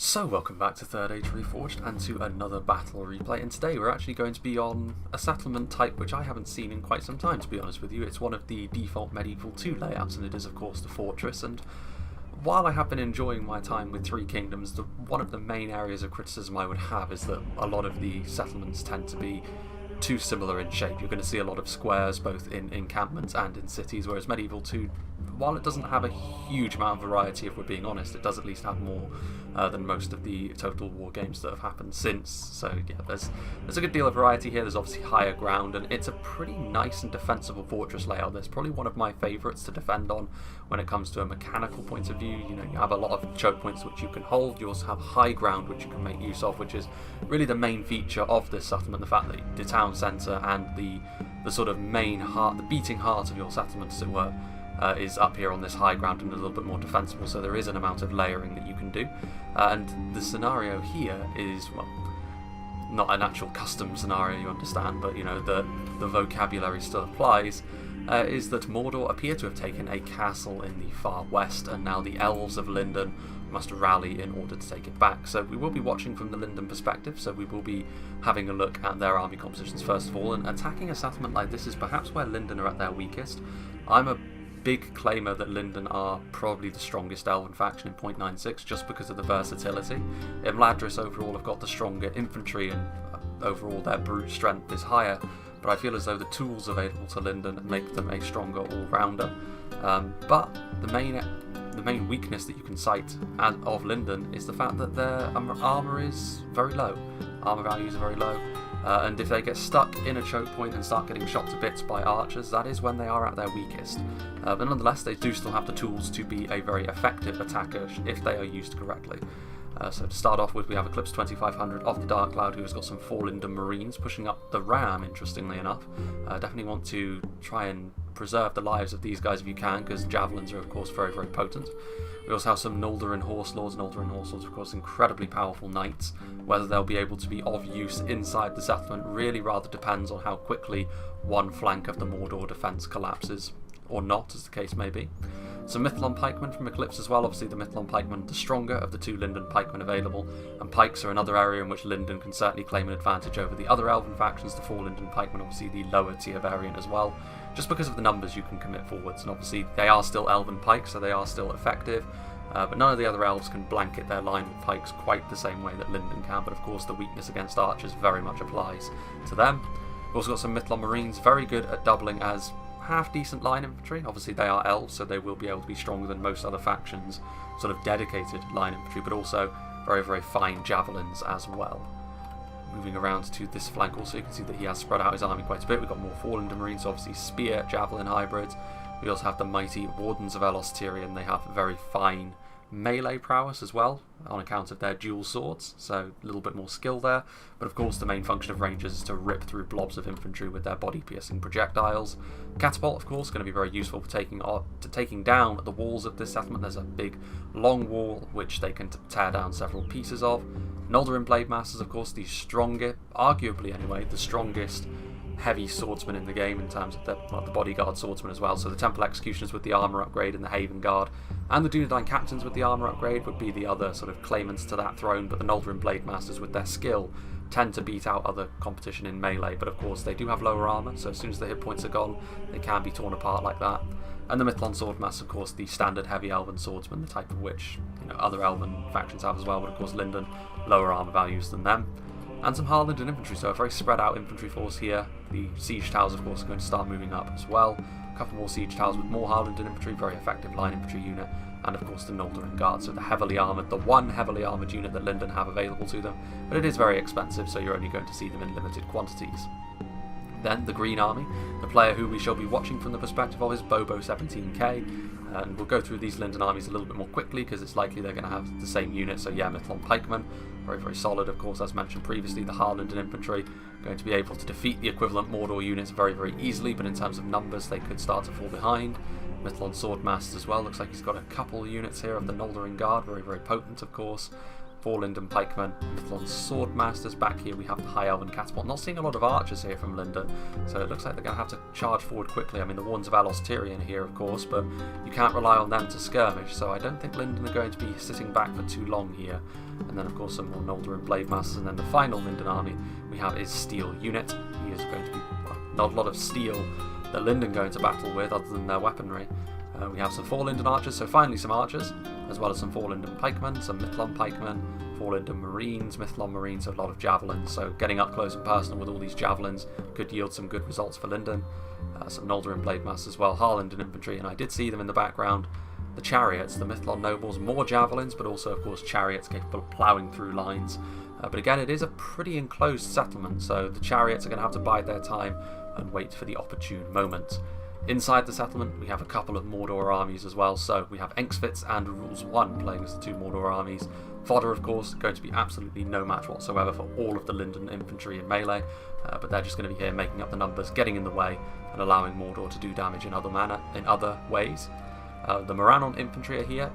So welcome back to Third Age Reforged and to another battle replay, and today we're actually going to be on a settlement type which I haven't seen in quite some time, to be honest with you. It's one of the default Medieval 2 layouts, and it is of course the fortress. And while I have been enjoying my time with Three Kingdoms, one of the main areas of criticism I would have is that a lot of the settlements tend to be too similar in shape. You're going to see a lot of squares both in encampments and in cities, whereas Medieval 2, while it doesn't have a huge amount of variety, if we're being honest, it does at least have more than most of the Total War games that have happened since. So yeah, there's a good deal of variety here. There's obviously higher ground, and it's a pretty nice and defensible fortress layout. There's probably one of my favourites to defend on when it comes to a mechanical point of view. You know, you have a lot of choke points which you can hold. You also have high ground which you can make use of, which is really the main feature of this settlement. The fact that the town centre and the sort of main heart, the beating heart of your settlement, as it were, is up here on this high ground and a little bit more defensible, so there is an amount of layering that you can do. And the scenario here is, well, not an actual custom scenario, you understand, but you know, the vocabulary still applies, is that Mordor appear to have taken a castle in the far west, and now the elves of Linden must rally in order to take it back. So we will be watching from the Linden perspective, so we will be having a look at their army compositions first of all, and attacking a settlement like this is perhaps where Linden are at their weakest. I'm a big claimer that Linden are probably the strongest elven faction in 0.96 just because of the versatility. Imladris overall have got the stronger infantry, and overall their brute strength is higher, but I feel as though the tools available to Linden make them a stronger all-rounder. But the main weakness that you can cite of Linden is the fact that their armour is very low. Armour values are very low. And if they get stuck in a choke point and start getting shot to bits by archers, that is when they are at their weakest. But nonetheless, they do still have the tools to be a very effective attacker if they are used correctly. So to start off with, we have Eclipse 2500 of the Dark Cloud, who has got some 4 Linden Marines pushing up the ram, interestingly enough. Definitely want to try and preserve the lives of these guys if you can, because javelins are of course very, very potent. We also have some Noldorin Horse Lords. Noldorin Horse Lords, of course, incredibly powerful knights. Whether they'll be able to be of use inside the settlement really rather depends on how quickly one flank of the Mordor defence collapses, or not, as the case may be. Some Mithlon Pikemen from Eclipse as well. Obviously the Mithlon Pikemen, the stronger of the 2 Linden Pikemen available, and Pikes are another area in which Linden can certainly claim an advantage over the other elven factions. The 4 Linden Pikemen, obviously the lower tier variant as well, just because of the numbers you can commit forwards, and obviously they are still elven pikes, so they are still effective, but none of the other elves can blanket their line with pikes quite the same way that Linden can, but of course the weakness against archers very much applies to them. We've also got some Mithlon Marines, very good at doubling as half-decent line infantry. Obviously they are elves, so they will be able to be stronger than most other factions' sort of dedicated line infantry, but also very, very fine javelins as well. Moving around to this flank also, you can see that he has spread out his army quite a bit. We've got more 4 Linden Marines, obviously spear, javelin hybrids. We also have the mighty Wardens of Elos Tyrian. They have very fine melee prowess as well, on account of their dual swords, so a little bit more skill there. But of course the main function of rangers is to rip through blobs of infantry with their body-piercing projectiles. Catapult, of course, going to be very useful for taking down the walls of this settlement. There's a big long wall which they can tear down several pieces of. Noldorin Blade Masters, of course, the strongest, arguably anyway, the strongest heavy swordsman in the game in terms of the bodyguard swordsman as well. So the Temple Executioners with the armour upgrade and the Haven Guard, and the Dunedain Captains with the armour upgrade would be the other sort of claimants to that throne, but the Noldorin Blade Masters with their skill tend to beat out other competition in melee, but of course they do have lower armour, so as soon as the hit points are gone, they can be torn apart like that. And the Mithlon Swordmaster, of course, the standard heavy elven swordsman, the type of which other elven factions have as well, but of course Linden, lower armour values than them. And some Harlinden infantry, so a very spread out infantry force here. The siege towers, of course, are going to start moving up as well. A couple more siege towers with more Harlinden infantry, very effective line infantry unit, and of course the Noldorin Guard, so the one heavily armoured unit that Linden have available to them, but it is very expensive, so you're only going to see them in limited quantities. Then the Green Army, the player who we shall be watching from the perspective of is Bobo 17k, and we'll go through these Linden armies a little bit more quickly because it's likely they're going to have the same unit. So yeah, Mithlon Pikemen, very, very solid, of course, as mentioned previously. The Harlinden infantry going to be able to defeat the equivalent Mordor units very, very easily, but in terms of numbers they could start to fall behind. Mithlon Swordmaster as well, looks like he's got a couple units here of the Noldorin Guard, very, very potent, of course. 4 Linden pikemen, Mithlon swordmasters. Back here we have the High Elven catapult. Not seeing a lot of archers here from Linden, so it looks like they're going to have to charge forward quickly. I mean, the Warns of Alos Tyrion here, of course, but you can't rely on them to skirmish, so I don't think Linden are going to be sitting back for too long here. And then, of course, some more Noldor and Blade Masters, and then the final Linden army we have is Steel Unit. He is going to be not a lot of steel that Linden go into battle with, other than their weaponry. We have some 4 Linden archers, so finally some archers, as well as some 4 Linden pikemen, some Mithlon pikemen, 4 Linden marines, Mithlon marines, so a lot of javelins, so getting up close and personal with all these javelins could yield some good results for Linden. Some Noldor and Blade Masters as well, Harlinden infantry, and I did see them in the background. The chariots, the Mithlon nobles, more javelins, but also of course chariots capable of ploughing through lines. But again, it is a pretty enclosed settlement, so the chariots are going to have to bide their time and wait for the opportune moment. Inside the settlement, we have a couple of Mordor armies as well, so we have Engsvitz and Rules 1 playing as the 2 Mordor armies. Fodder, of course, going to be absolutely no match whatsoever for all of the Linden infantry in melee, but they're just going to be here making up the numbers, getting in the way, and allowing Mordor to do damage in other ways. The Morannon infantry are here.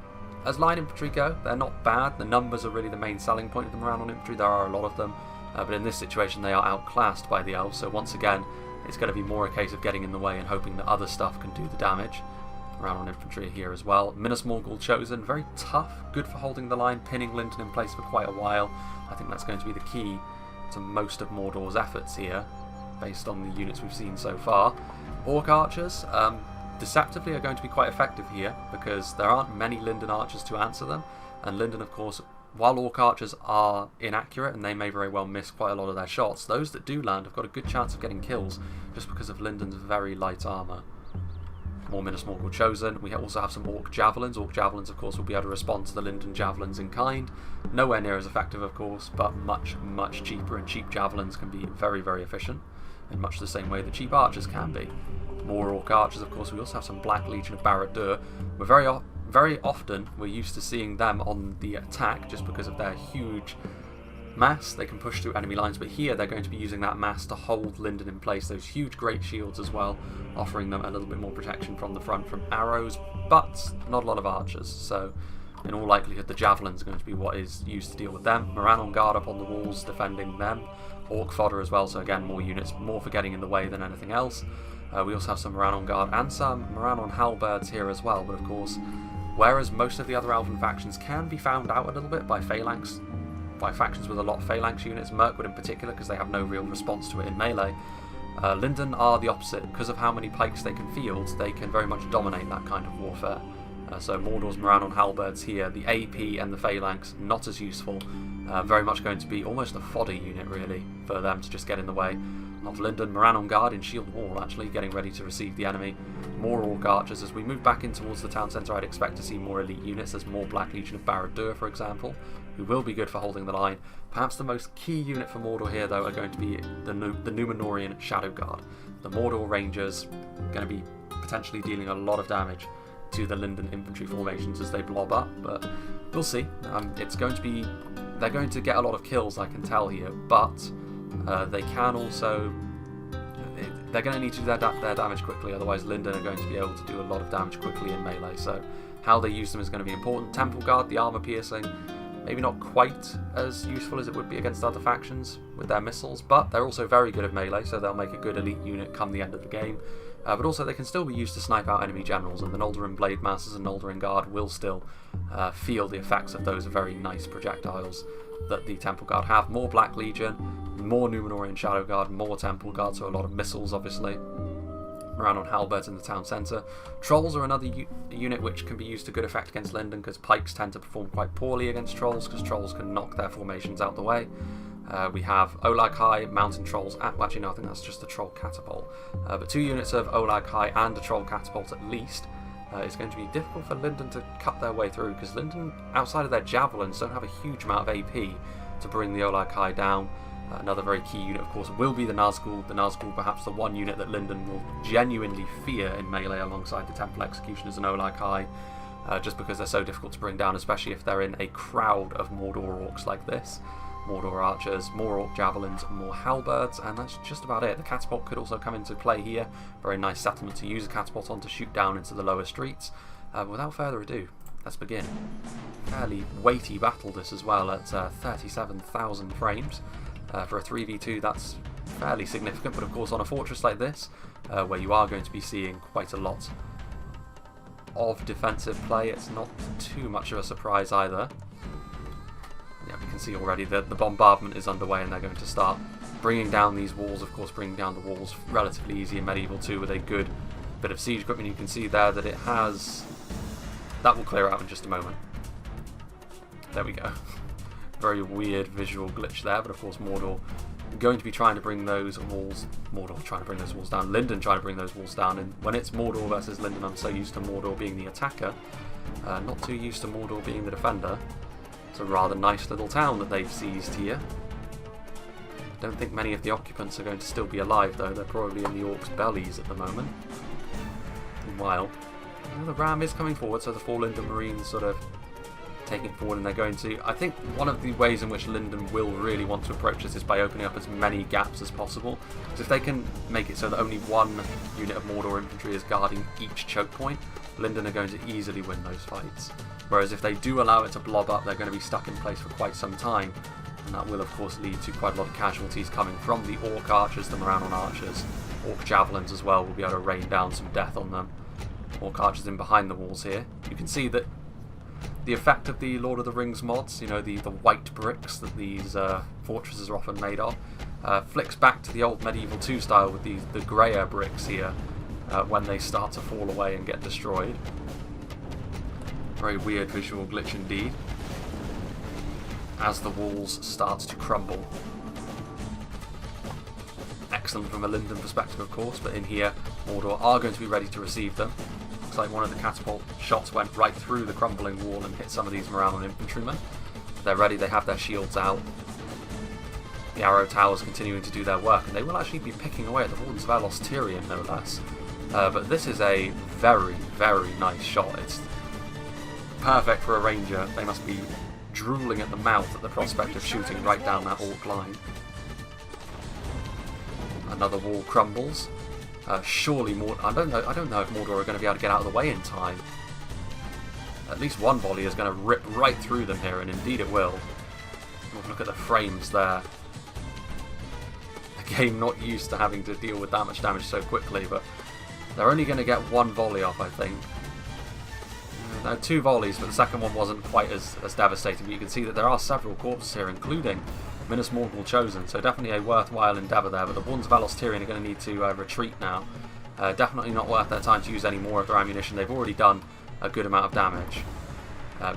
As line infantry go, they're not bad. The numbers are really the main selling point of the Morannon infantry. There are a lot of them, but in this situation they are outclassed by the elves, so once again it's going to be more a case of getting in the way and hoping that other stuff can do the damage. Morannon infantry here as well. Minas Morgul chosen, very tough, good for holding the line, pinning Linden in place for quite a while. I think that's going to be the key to most of Mordor's efforts here, based on the units we've seen so far. Orc archers, deceptively are going to be quite effective here, because there aren't many Linden archers to answer them, and Linden, of course, while Orc archers are inaccurate and they may very well miss quite a lot of their shots, those that do land have got a good chance of getting kills just because of Linden's very light armour. More Minas Morgul chosen. We also have some Orc javelins. Orc javelins, of course, will be able to respond to the Linden javelins in kind. Nowhere near as effective, of course, but much, much cheaper, and cheap javelins can be very, very efficient in much the same way that cheap archers can be. More Orc archers, of course. We also have some Black Legion of Barad-dûr. We're very often we're used to seeing them on the attack just because of their huge mass. They can push through enemy lines, but here they're going to be using that mass to hold Linden in place. Those huge great shields as well, offering them a little bit more protection from the front from arrows, but not a lot of archers, so in all likelihood the javelins are going to be what is used to deal with them. Morannon guard up on the walls defending them. Orc fodder as well, so again more units, more for getting in the way than anything else. We also have some Morannon guard and some Morannon halberds here as well, but of course, whereas most of the other elven factions can be found out a little bit by phalanx, by factions with a lot of phalanx units, Mirkwood in particular, because they have no real response to it in melee. Linden are the opposite. Because of how many pikes they can field, they can very much dominate that kind of warfare. So Mordor's Morannon halberds here, the AP and the phalanx, not as useful. Very much going to be almost a fodder unit, really, for them to just get in the way of Linden. Morannon guard in shield wall, actually, getting ready to receive the enemy. More Orc archers. As we move back in towards the town centre, I'd expect to see more elite units. There's more Black Legion of Barad-dûr, for example, who will be good for holding the line. Perhaps the most key unit for Mordor here, though, are going to be the Númenórean Shadow Guard. The Mordor Rangers going to be potentially dealing a lot of damage to the Linden infantry formations as they blob up, but we'll see. It's going to be... They're going to get a lot of kills, I can tell here, but they can also... They're going to need to do their damage quickly, otherwise Linden are going to be able to do a lot of damage quickly in melee, so how they use them is going to be important. Temple Guard, the armour piercing, maybe not quite as useful as it would be against other factions with their missiles, but they're also very good at melee, so they'll make a good elite unit come the end of the game. But also they can still be used to snipe out enemy generals, and the Noldorin Blade Masters and Noldorin Guard will still feel the effects of those very nice projectiles that the Temple Guard have. More Black Legion, more Númenórean Shadow Guard, more Temple Guard, so a lot of missiles obviously. Morannon halberds in the town centre. Trolls are another unit which can be used to good effect against Linden, because pikes tend to perform quite poorly against trolls, because trolls can knock their formations out the way. We have Olag High, Mountain Trolls, well, actually no, I think that's just a Troll Catapult. But 2 units of Olag High and a Troll Catapult at least. It's going to be difficult for Linden to cut their way through, because Linden, outside of their javelins, don't have a huge amount of AP to bring the Olag High down. Another very key unit, of course, will be the Nazgul. The Nazgul, perhaps the one unit that Linden will genuinely fear in melee alongside the Temple Executioners and Olag High, just because they're so difficult to bring down, especially if they're in a crowd of Mordor Orcs like this. Mordor archers, more Orc javelins, more halberds, and that's just about it. The catapult could also come into play here. Very nice settlement to use a catapult on to shoot down into the lower streets. Without further ado, let's begin. Fairly weighty battle this as well at 37,000 frames. For a 3v2 that's fairly significant, but of course on a fortress like this, where you are going to be seeing quite a lot of defensive play, it's not too much of a surprise either. Yeah, we can see already that the bombardment is underway and they're going to start bringing down these walls. Of course, bringing down the walls relatively easy in Medieval 2 with a good bit of siege equipment. You can see there that it has... That will clear out in just a moment. There we go. Very weird visual glitch there, but of course Mordor going to be trying to bring those walls... Mordor trying to bring those walls down. Linden trying to bring those walls down. And when it's Mordor versus Linden, I'm so used to Mordor being the attacker. Not too used to Mordor being the defender. It's a rather nice little town that they've seized here. Don't think many of the occupants are going to still be alive though. They're probably in the orcs' bellies at the moment. Meanwhile, the ram is coming forward, so the 4 Linden Marines sort of taking it forward, and they're going to... I think one of the ways in which Linden will really want to approach this is by opening up as many gaps as possible. So if they can make it so that only one unit of Mordor infantry is guarding each choke point, Linden are going to easily win those fights. Whereas if they do allow it to blob up, they're going to be stuck in place for quite some time, and that will of course lead to quite a lot of casualties coming from the Orc archers, the Morannon archers. Orc javelins as well will be able to rain down some death on them. Orc archers in behind the walls here. You can see that the effect of the Lord of the Rings mods, you know, the white bricks that these fortresses are often made of, flicks back to the old Medieval 2 style with the greyer bricks here when they start to fall away and get destroyed. Very weird visual glitch indeed, as the walls start to crumble. Excellent from a Linden perspective, of course, but in here, Mordor are going to be ready to receive them. Looks like one of the catapult shots went right through the crumbling wall and hit some of these Morannon infantrymen. They're ready, they have their shields out. The arrow towers continuing to do their work, and they will actually be picking away at the Wardens of Elos Tyrion, no less. But this is a very, very nice shot. It's perfect for a ranger. They must be drooling at the mouth at the prospect of shooting right down that orc line. Another wall crumbles. Surely I don't know if Mordor are going to be able to get out of the way in time. At least one volley is going to rip right through them here, and indeed it will. Look at the frames there. The game not used to having to deal with that much damage so quickly, but they're only going to get one volley off, I think. No, 2 volleys, but the second one wasn't quite as devastating. But you can see that there are several corpses here, including Minas Morgul Chosen, so definitely a worthwhile endeavour there. But the Wardens of Elos Tyrion are going to need to retreat now. Definitely not worth their time to use any more of their ammunition. They've already done a good amount of damage.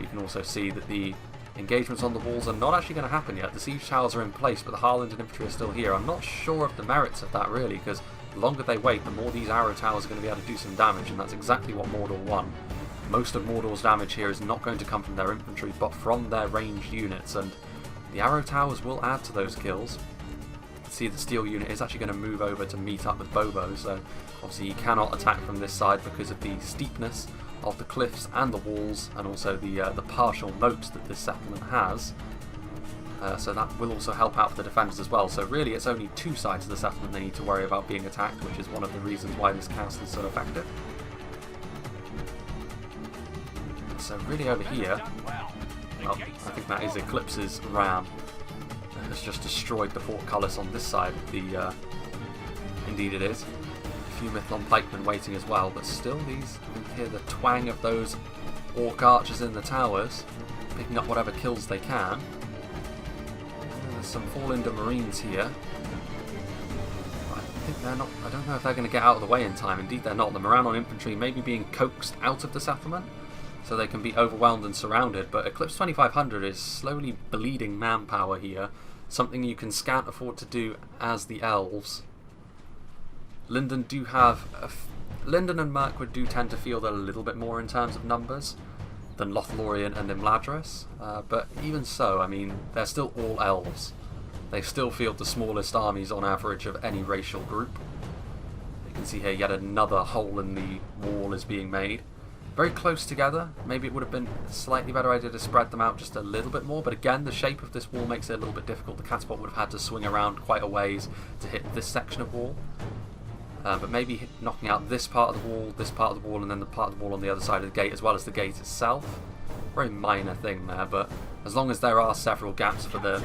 You can also see that the engagements on the walls are not actually going to happen yet. The siege towers are in place, but the Harland infantry are still here. I'm not sure of the merits of that really, because the longer they wait, the more these arrow towers are going to be able to do some damage, and that's exactly what Mordor want. Most of Mordor's damage here is not going to come from their infantry, but from their ranged units, and the arrow towers will add to those kills. You can see the steel unit is actually going to move over to meet up with Bobo, so obviously he cannot attack from this side because of the steepness of the cliffs and the walls, and also the partial moats that this settlement has. So that will also help out for the defenders as well. So really it's only 2 sides of the settlement they need to worry about being attacked, which is one of the reasons why this castle is so effective. So really over here, well, I think that is Eclipse's ram that has just destroyed the portcullis on this side of the... indeed it is. A few Mithlon pikemen waiting as well, but still these, you can hear the twang of those orc archers in the towers, picking up whatever kills they can. There's some 4 Linden Marines here. I don't know if they're going to get out of the way in time. Indeed they're not. The Morannon infantry may be being coaxed out of the settlement, so they can be overwhelmed and surrounded, but Eclipse 2500 is slowly bleeding manpower here, something you can scant afford to do as the elves. Linden do have... Linden and Mirkwood do tend to field a little bit more in terms of numbers than Lothlorien and Imladris, but even so, I mean, they're still all elves. They still field the smallest armies on average of any racial group. You can see here yet another hole in the wall is being made. Very close together. Maybe it would have been a slightly better idea to spread them out just a little bit more, but again the shape of this wall makes it a little bit difficult. The catapult would have had to swing around quite a ways to hit this section of wall. but maybe knocking out this part of the wall, this part of the wall, and then the part of the wall on the other side of the gate, as well as the gate itself. Very minor thing there, but as long as there are several gaps for the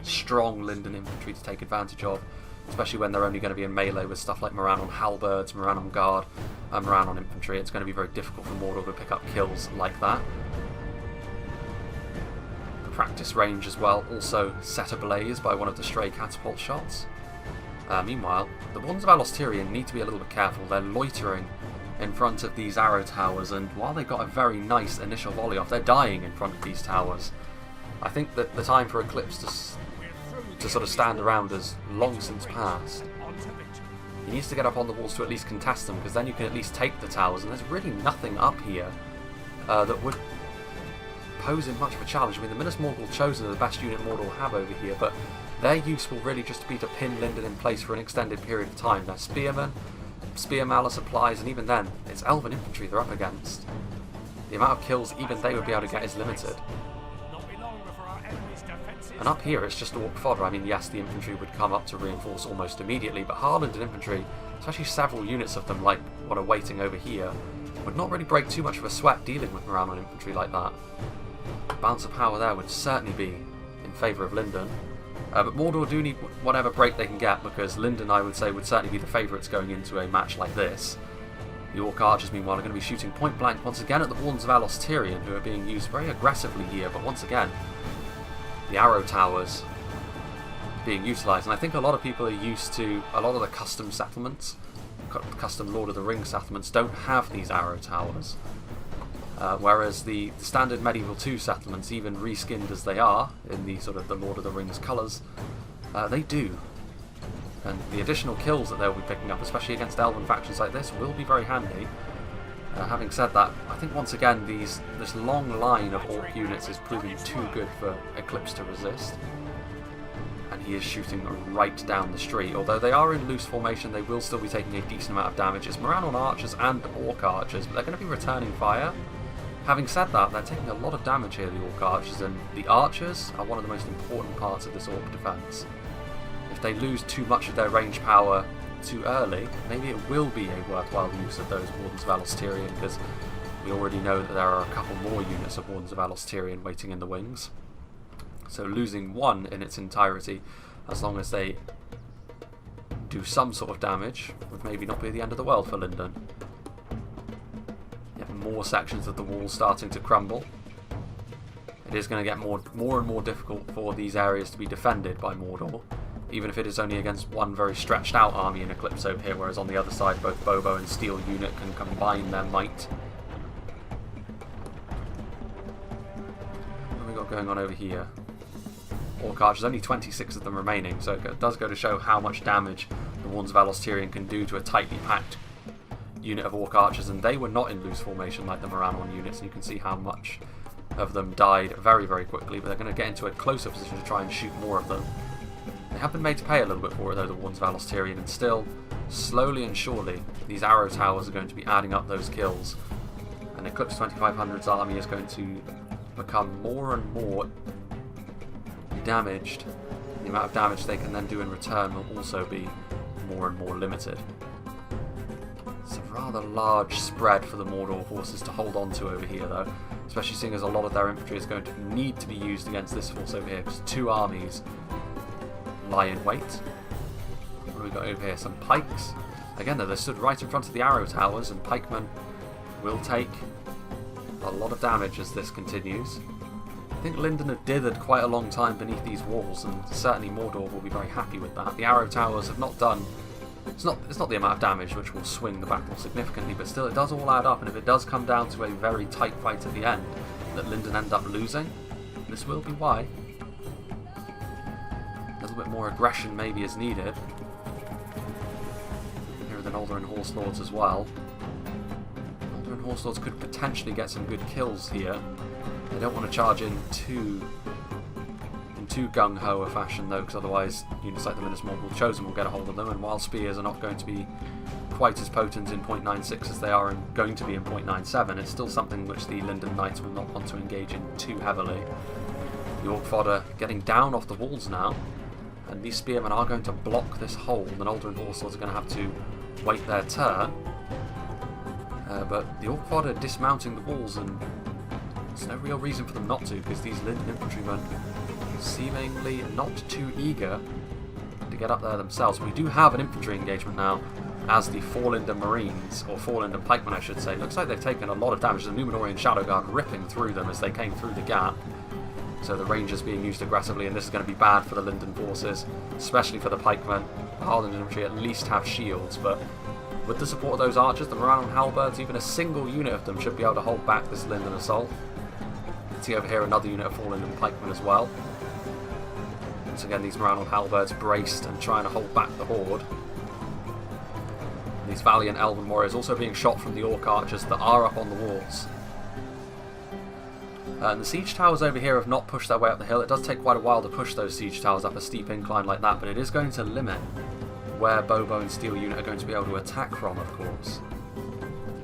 strong Linden infantry to take advantage of, especially when they're only going to be in melee with stuff like Moran on halberds, Moran on guard, and Moran on infantry, it's going to be very difficult for Mordor to pick up kills like that. The practice range as well also set ablaze by one of the stray catapult shots. Meanwhile, the Wardens of Alostirian need to be a little bit careful. They're loitering in front of these arrow towers, and while they got a very nice initial volley off, they're dying in front of these towers. I think that the time for Eclipse to sort of stand around has long since passed. He needs to get up on the walls to at least contest them, because then you can at least take the towers, and there's really nothing up here that would pose him much of a challenge. I mean, the Minas Morgul Chosen are the best unit Mordor will have over here, but their use will really just be to pin Linden in place for an extended period of time. They're spearmen, spear malice applies, and even then, it's elven infantry they're up against. The amount of kills even they would be able to get is limited. And up here, it's just orc fodder. I mean, yes, the infantry would come up to reinforce almost immediately, but Harlanded infantry, especially several units of them, like what are waiting over here, would not really break too much of a sweat dealing with Moran on infantry like that. Balance of power there would certainly be in favour of Linden. But Mordor do need whatever break they can get, because Linden, I would say, would certainly be the favourites going into a match like this. The Orc Archers, meanwhile, are going to be shooting point blank once again at the Wardens of Alostirian, who are being used very aggressively here, but once again, the arrow towers being utilised. And I think a lot of people are used to a lot of the custom settlements, custom Lord of the Rings settlements, don't have these arrow towers. Whereas the standard Medieval 2 settlements, even reskinned as they are in the sort of the Lord of the Rings colours, they do. And the additional kills that they'll be picking up, especially against elven factions like this, will be very handy. Having said that, I think once again this long line of orc units is proving too good for Eclipse to resist. And he is shooting right down the street. Although they are in loose formation, they will still be taking a decent amount of damage. It's Moran on archers and orc archers, but they're going to be returning fire. Having said that, they're taking a lot of damage here, the orc archers, and the archers are one of the most important parts of this orc defence. If they lose too much of their range power too early, maybe it will be a worthwhile use of those Wardens of Alostirian, because we already know that there are a couple more units of Wardens of Alostirian waiting in the wings. So losing one in its entirety, as long as they do some sort of damage, would maybe not be the end of the world for Linden. You have more sections of the wall starting to crumble. It is going to get more and more difficult for these areas to be defended by Mordor, even if it is only against one very stretched out army in Eclipse over here, whereas on the other side both Bobo and Steel unit can combine their might. What have we got going on over here? Orc Archers, only 26 of them remaining, so it does go to show how much damage the Wardens of Alostirian can do to a tightly packed unit of Orc Archers, and they were not in loose formation like the Moran units, and you can see how much of them died very, very quickly, but they're going to get into a closer position to try and shoot more of them. They have been made to pay a little bit for it though, the Wardens of Alostirian, and still, slowly and surely, these arrow towers are going to be adding up those kills, and Eclipse 2500's army is going to become more and more damaged. The amount of damage they can then do in return will also be more and more limited. It's a rather large spread for the Mordor forces to hold on to over here though, especially seeing as a lot of their infantry is going to need to be used against this force over here, because two armies lie in wait. What have we got over here? Some pikes. Again, they're stood right in front of the arrow towers, and pikemen will take a lot of damage as this continues. I think Linden have dithered quite a long time beneath these walls, and certainly Mordor will be very happy with that. The arrow towers have not done... It's not the amount of damage which will swing the battle significantly, but still it does all add up, and if it does come down to a very tight fight at the end that Linden end up losing, this will be why. A little bit more aggression maybe is needed. Here are the Noldor and Horse Lords as well. Noldor and Horse Lords could potentially get some good kills here. They don't want to charge in too gung-ho a fashion though, because otherwise units like the Minas Morgul Chosen will get a hold of them, and while spears are not going to be quite as potent in 0.96 as they are going to be in 0.97, it's still something which the Linden Knights will not want to engage in too heavily. The Orc fodder getting down off the walls now, and these spearmen are going to block this hole. The Noldor and Horse Lords are going to have to wait their turn. But the Orc Fodder dismounting the walls, and there's no real reason for them not to, because these Linden infantrymen seemingly not too eager to get up there themselves. We do have an infantry engagement now as the 4 Linden Marines, or 4 Linden Pikemen I should say. Looks like they've taken a lot of damage. The Númenórean Shadow Guard ripping through them as they came through the gap. So the Rangers being used aggressively, and this is going to be bad for the Linden forces, especially for the Pikemen. The Harland infantry at least have shields, but with the support of those archers, the Morannon Halberds, even a single unit of them should be able to hold back this Linden assault. You can see over here another unit of 4 Linden Pikemen as well. Once again, these Morannon Halberds braced and trying to hold back the horde. And these valiant Elven warriors also being shot from the Orc archers that are up on the walls. And the siege towers over here have not pushed their way up the hill. It does take quite a while to push those siege towers up a steep incline like that, but it is going to limit where Bobo and Steel Unit are going to be able to attack from, of course.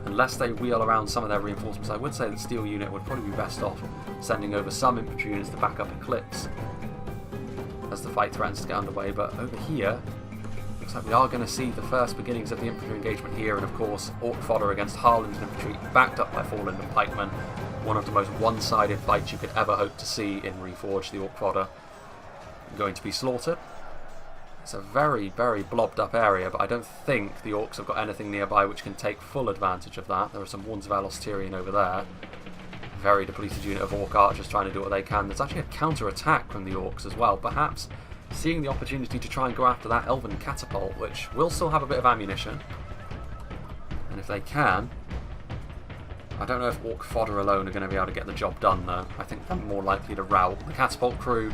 Unless they wheel around some of their reinforcements, I would say that Steel Unit would probably be best off sending over some infantry units to back up Eclipse as the fight threatens to get underway. But over here, looks like we are going to see the first beginnings of the infantry engagement here, and of course Orc Fodder against Harland infantry backed up by 4 Linden Pikemen. One of the most one-sided fights you could ever hope to see in Reforged. The Orc Fodder going to be slaughtered. It's a very, very blobbed up area, but I don't think the Orcs have got anything nearby which can take full advantage of that. There are some Warns of Alos Tyrian over there. Very depleted unit of Orc archers trying to do what they can. There's actually a counter-attack from the Orcs as well, perhaps seeing the opportunity to try and go after that Elven catapult, which will still have a bit of ammunition. And if they can, I don't know if Orc Fodder alone are going to be able to get the job done though. I think they're more likely to rout. The catapult crew,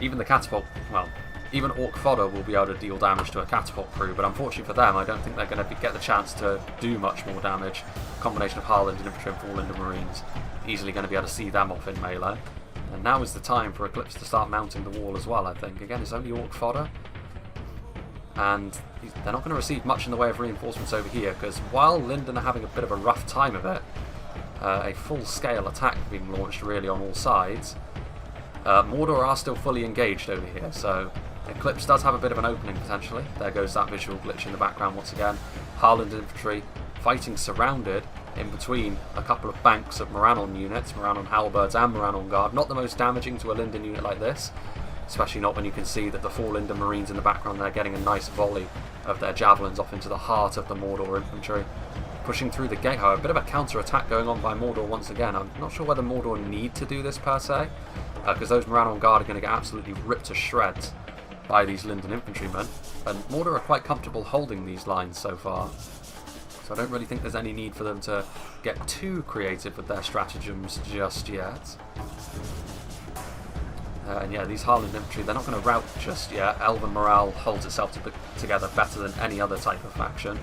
even the catapult, well, even Orc Fodder will be able to deal damage to a catapult crew, but unfortunately for them, I don't think they're going to get the chance to do much more damage. A combination of Harland infantry and 4 Linden Marines easily going to be able to see them off in melee. And now is the time for Eclipse to start mounting the wall as well, I think. Again, it's only Orc Fodder, and they're not going to receive much in the way of reinforcements over here, because while Linden are having a bit of a rough time of it, a full-scale attack being launched really on all sides, Mordor are still fully engaged over here, so Eclipse does have a bit of an opening potentially. There goes that visual glitch in the background once again. Harland infantry fighting surrounded in between a couple of banks of Morannon units, Morannon Halberds and Morannon Guard. Not the most damaging to a Linden unit like this, especially not when you can see that the 4 Linden Marines in the background there getting a nice volley of their javelins off into the heart of the Mordor infantry. Pushing through the gate, however, a bit of a counter-attack going on by Mordor once again. I'm not sure whether Mordor need to do this per se, because those Morannon Guard are going to get absolutely ripped to shreds by these Linden infantrymen, and Mordor are quite comfortable holding these lines so far, so I don't really think there's any need for them to get too creative with their stratagems just yet. And yeah, these Harland infantry, they're not going to rout just yet. Elven morale holds itself together better than any other type of faction,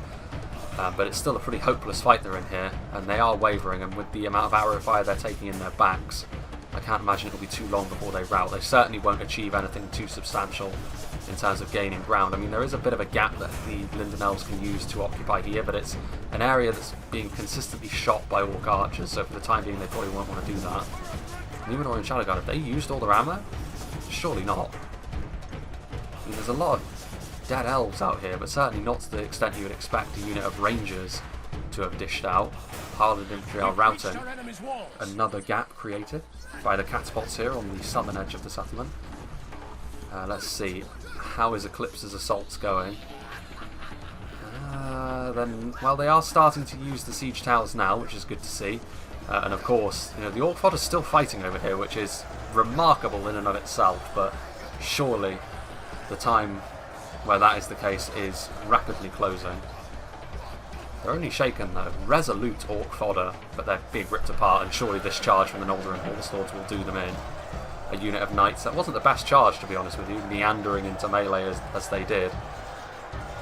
but it's still a pretty hopeless fight they're in here, and they are wavering, and with the amount of arrow fire they're taking in their backs, I can't imagine it'll be too long before they rout. They certainly won't achieve anything too substantial in terms of gaining ground. I mean, there is a bit of a gap that the Linden Elves can use to occupy here, but it's an area that's being consistently shot by Orc archers, so for the time being they probably won't want to do that. Númenórean Shadow Guard, have they used all their ammo? Surely not. I mean, there's a lot of dead elves out here, but certainly not to the extent you would expect a unit of rangers to have dished out. Harland infantry are routing. Another gap created by the catapults here on the southern edge of the settlement. Let's see, how is Eclipse's assaults going? Well, they are starting to use the siege towers now, which is good to see. And of course, you know, the Orc Fodder is still fighting over here, which is remarkable in and of itself, but surely the time where that is the case is rapidly closing. They're only shaken though. Resolute Orc Fodder, but they're being ripped apart, and surely this charge from the Noldorin Horse Lords will do them in. A unit of knights, that wasn't the best charge to be honest with you, meandering into melee as they did.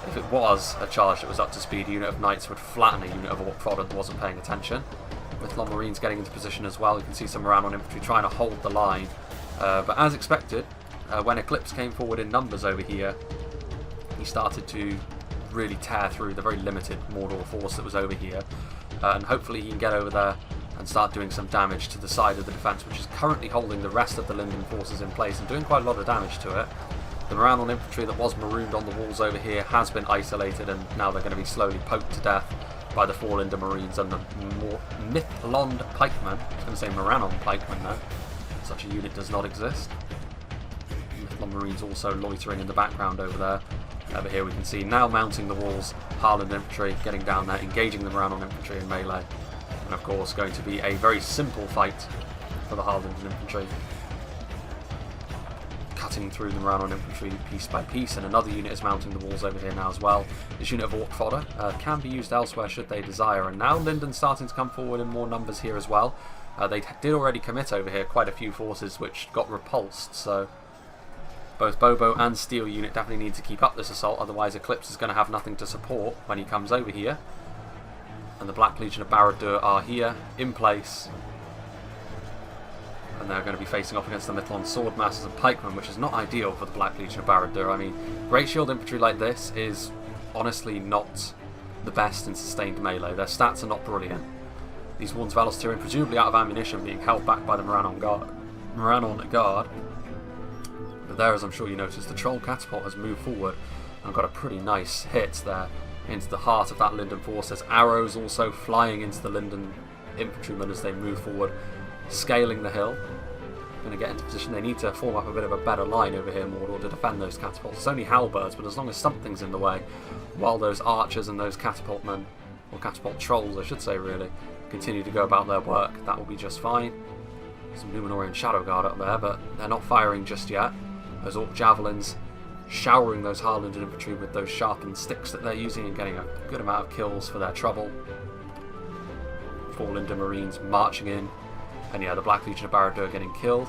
If it was a charge that was up to speed, a unit of knights would flatten a unit of Orc Fodder that wasn't paying attention. With Marines getting into position as well, you can see some Morannon infantry trying to hold the line. But as expected, when Eclipse came forward in numbers over here, he started to really tear through the very limited Mordor force that was over here, and hopefully he can get over there and start doing some damage to the side of the defence, which is currently holding the rest of the Linden forces in place and doing quite a lot of damage to it. The Moranon infantry that was marooned on the walls over here has been isolated, and now they're going to be slowly poked to death by the 4 Linden Marines and the Mithlond Pikemen. I was going to say Moranon Pikemen now. Such a unit does not exist. Mithlond Marines also loitering in the background over there. Over here we can see now mounting the walls, Harland infantry getting down there, engaging the Moranon infantry in melee. And of course going to be a very simple fight for the Harland infantry. Cutting through the Moranon infantry piece by piece, and another unit is mounting the walls over here now as well. This unit of Orc fodder can be used elsewhere should they desire, and now Linden's starting to come forward in more numbers here as well. They did already commit over here quite a few forces which got repulsed, so both Bobo and Steel unit definitely need to keep up this assault, otherwise Eclipse is going to have nothing to support when he comes over here. And the Black Legion of Barad-dûr are here, in place, and they're going to be facing off against the Mithlond Swordmasters and Pikemen, which is not ideal for the Black Legion of Barad-dûr. I mean, Great Shield infantry like this is honestly not the best in sustained melee. Their stats are not brilliant. These Warden's Velostyrian, presumably out of ammunition, being held back by the Moranon Guard. But there, as I'm sure you noticed, the Troll Catapult has moved forward and got a pretty nice hit there into the heart of that Linden force. There's arrows also flying into the Linden infantrymen as they move forward, scaling the hill. Going to get into position. They need to form up a bit of a better line over here, Mordor, to defend those catapults. It's only halberds, but as long as something's in the way, while those archers and those catapult men, or catapult trolls I should say really, continue to go about their work, that will be just fine. Some Númenórean Shadow Guard up there, but they're not firing just yet. Those Orc Javelins showering those Harland infantry with those sharpened sticks that they're using and getting a good amount of kills for their trouble. 4 Linden Marines marching in, and yeah, the Black Legion of Barad-dûr getting killed.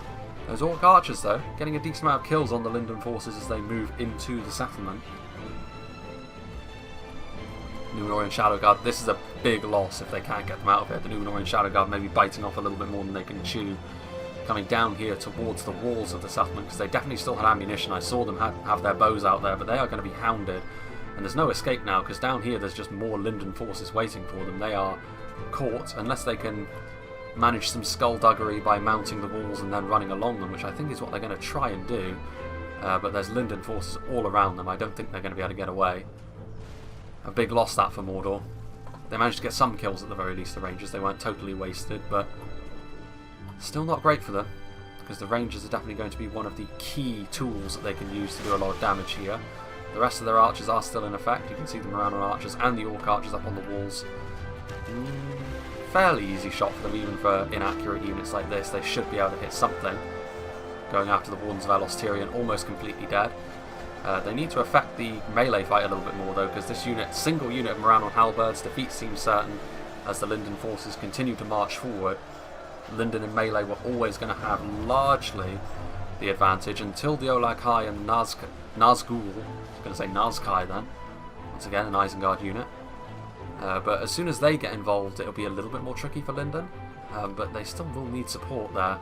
Those Orc Archers though, getting a decent amount of kills on the Linden forces as they move into the settlement. Númenórean Shadow Guard, this is a big loss if they can't get them out of here. The Númenórean Shadow Guard may be biting off a little bit more than they can chew, coming down here towards the walls of the settlement, because they definitely still had ammunition. I saw them have their bows out there, but they are going to be hounded, and there's no escape now, because down here there's just more Linden forces waiting for them. They are caught, unless they can manage some skullduggery by mounting the walls and then running along them, which I think is what they're going to try and do. But there's Linden forces all around them. I don't think they're going to be able to get away. A big loss that for Mordor. They managed to get some kills at the very least, the Rangers. They weren't totally wasted, but still not great for them, because the Rangers are definitely going to be one of the key tools that they can use to do a lot of damage here. The rest of their archers are still in effect. You can see the Moranon archers and the Orc archers up on the walls. Fairly easy shot for them, even for inaccurate units like this. They should be able to hit something. Going after the Warden's Velostyrian, almost completely dead. They need to affect the melee fight a little bit more though, because this single unit of Moranon halberds, defeat seems certain as the Linden forces continue to march forward. Linden and melee were always going to have largely the advantage until the Olaghai and Nazgûl, I was going to say Nazkai then, once again an Isengard unit. But as soon as they get involved, it'll be a little bit more tricky for Linden, but they still will need support there.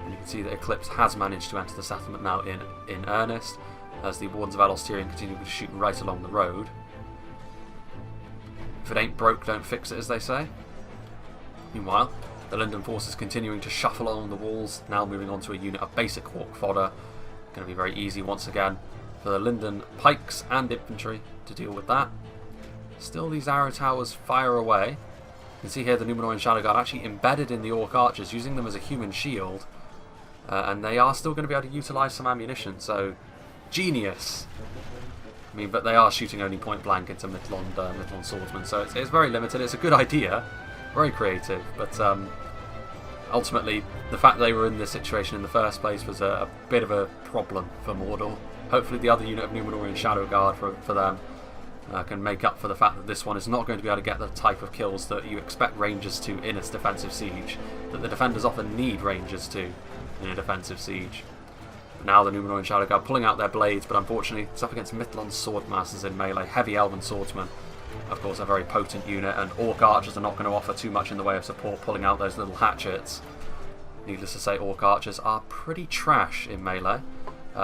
And you can see that Eclipse has managed to enter the settlement now in earnest, as the Wardens of Velostyrian continue to shoot right along the road. If it ain't broke, don't fix it, as they say. Meanwhile, the Linden forces continuing to shuffle along the walls, now moving on to a unit of basic Orc fodder. Going to be very easy once again for the Linden pikes and infantry to deal with that. Still, these arrow towers fire away. You can see here the Númenórean Shadow Guard actually embedded in the Orc archers, using them as a human shield. And they are still going to be able to utilise some ammunition, so genius! I mean, but they are shooting only point blank into Mithlond swordsmen, so it's very limited. It's a good idea, very creative, but ultimately the fact they were in this situation in the first place was a bit of a problem for Mordor. Hopefully the other unit of Númenórean Shadow Guard for them can make up for the fact that this one is not going to be able to get the type of kills that you expect Rangers to in its defensive siege, that the defenders often need Rangers to in a defensive siege. But now the Númenórean Shadow Guard pulling out their blades, but unfortunately it's up against Mithlond Swordmasters in melee, heavy elven swordsmen. Of course, a very potent unit, and Orc archers are not going to offer too much in the way of support, pulling out those little hatchets. Needless to say, Orc archers are pretty trash in melee.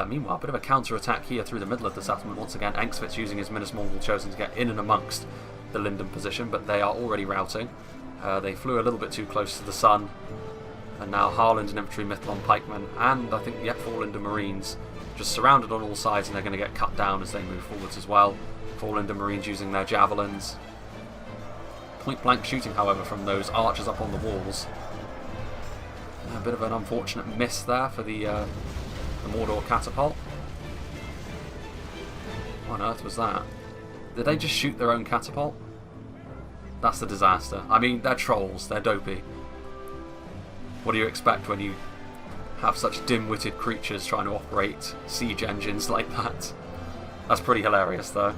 Meanwhile, a bit of a counter-attack here through the middle of the settlement. Once again, Engsvitz using his Minas Mongol Chosen to get in and amongst the Linden position, but they are already routing. They flew a little bit too close to the sun, And now Linden infantry, Mithlon pikemen, and I think the Linden marines just surrounded on all sides, and they're going to get cut down as they move forwards as well. Linden marines using their javelins. Point blank shooting, however, from those archers up on the walls. A bit of an unfortunate miss there for the Mordor catapult. What on earth was that? Did they just shoot their own catapult? That's the disaster. I mean, they're trolls, they're dopey. What do you expect when you have such dim-witted creatures trying to operate siege engines like that? That's pretty hilarious, though.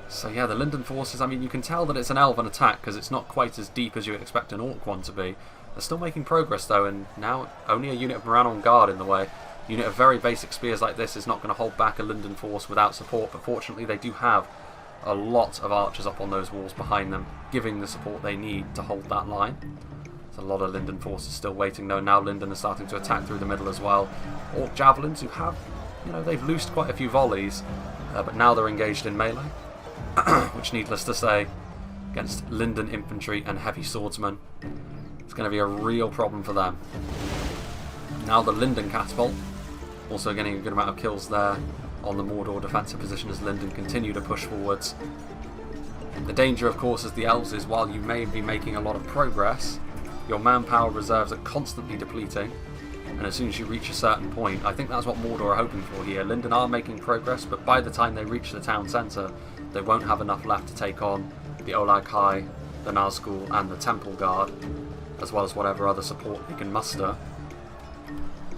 So yeah, the Linden forces, I mean, you can tell that it's an elven attack because it's not quite as deep as you would expect an orc one to be. They're still making progress, though, and now only a unit of Moran on guard in the way. A unit of very basic spears like this is not going to hold back a Linden force without support, but fortunately they do have a lot of archers up on those walls behind them, giving the support they need to hold that line. There's a lot of Linden forces still waiting, though. Now Linden is starting to attack through the middle as well. Orc javelins, who have, you know, they've loosed quite a few volleys, but now they're engaged in melee. Which, needless to say, against Linden infantry and heavy swordsmen, it's going to be a real problem for them. Now the Linden catapult, also getting a good amount of kills there on the Mordor defensive position as Linden continue to push forwards. The danger, of course, as the elves is, while you may be making a lot of progress, your manpower reserves are constantly depleting, and as soon as you reach a certain point, I think that's what Mordor are hoping for here. Linden are making progress, but by the time they reach the town centre, they won't have enough left to take on the Olag High, the Nazgul and the Temple Guard, as well as whatever other support they can muster.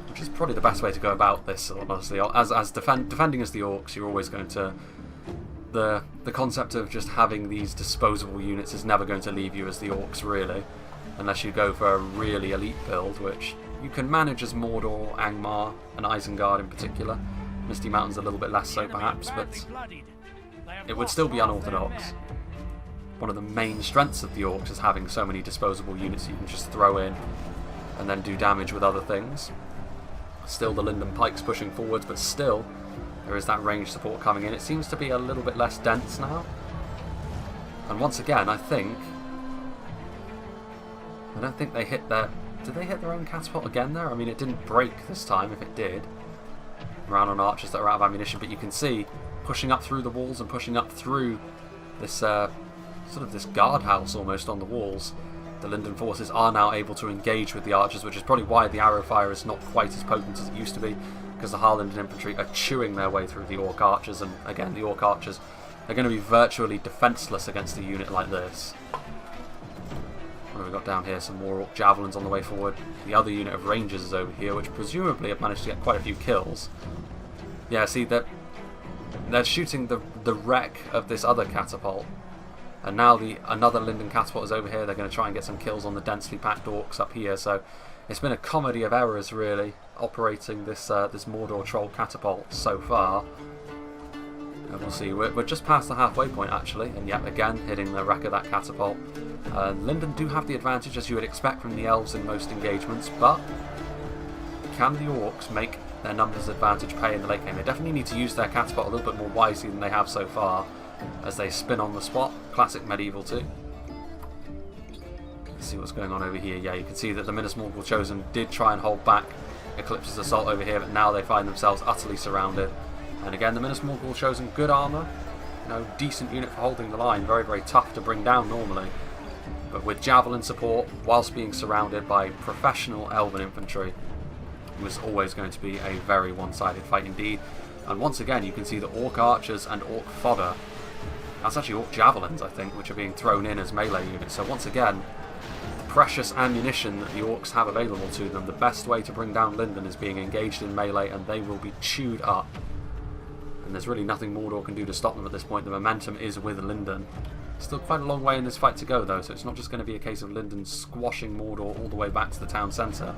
Which is probably the best way to go about this, honestly. As defending as the Orcs, you're always going to... The concept of just having these disposable units is never going to leave you as the Orcs, really. Unless you go for a really elite build, which you can manage as Mordor, Angmar and Isengard in particular. Misty Mountain's a little bit less so, perhaps, but it would still be unorthodox. One of the main strengths of the Orcs is having so many disposable units you can just throw in and then do damage with other things. Still the Linden pikes pushing forwards, but still there is that range support coming in. It seems to be a little bit less dense now. And once again, I don't think they hit their... Did they hit their own catapult again there? I mean, it didn't break this time, if it did. Around on archers that are out of ammunition, but you can see pushing up through the walls and pushing up through this sort of this guardhouse almost on the walls. The Linden forces are now able to engage with the archers, which is probably why the arrow fire is not quite as potent as it used to be, because the Linden infantry are chewing their way through the Orc archers, and again, the Orc archers are going to be virtually defenceless against a unit like this. What have we got down here? Some more Orc javelins on the way forward. The other unit of rangers is over here, which presumably have managed to get quite a few kills. Yeah, see, they're shooting the wreck of this other catapult. And now another Linden catapult is over here. They're going to try and get some kills on the densely packed Orcs up here. So it's been a comedy of errors, really, operating this Mordor troll catapult so far. And we'll see. We're just past the halfway point, actually, and yet again hitting the wreck of that catapult. Linden do have the advantage, as you would expect from the elves in most engagements, but can the Orcs make their numbers advantage pay in the late game? They definitely need to use their catapult a little bit more wisely than they have so far, as they spin on the spot. Classic medieval too. Let's see what's going on over here. Yeah, you can see that the Minas Morgul Chosen did try and hold back Eclipse's assault over here, but now they find themselves utterly surrounded. And again, the Minas Morgul Chosen, good armour, you know, decent unit for holding the line, very, very tough to bring down normally. But with javelin support, whilst being surrounded by professional elven infantry, it was always going to be a very one-sided fight indeed. And once again, you can see the Orc archers and Orc fodder, that's actually Orc javelins, I think, which are being thrown in as melee units. So once again, the precious ammunition that the Orcs have available to them, the best way to bring down Linden is being engaged in melee, and they will be chewed up. And there's really nothing Mordor can do to stop them at this point. The momentum is with Linden. Still quite a long way in this fight to go, though, so it's not just going to be a case of Linden squashing Mordor all the way back to the town centre.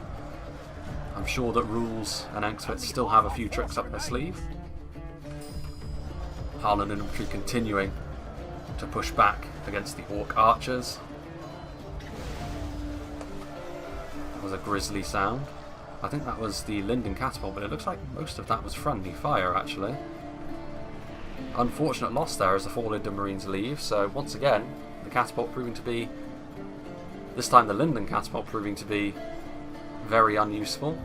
I'm sure that Rules and Engsford still have a few tricks up their sleeve. Harlan infantry continuing to push back against the Orc archers. That was a grisly sound. I think that was the Linden catapult, but it looks like most of that was friendly fire, actually. Unfortunate loss there as the 4 Linden Marines leave, so once again, the catapult proving to be This time the Linden catapult proving to be very unuseful.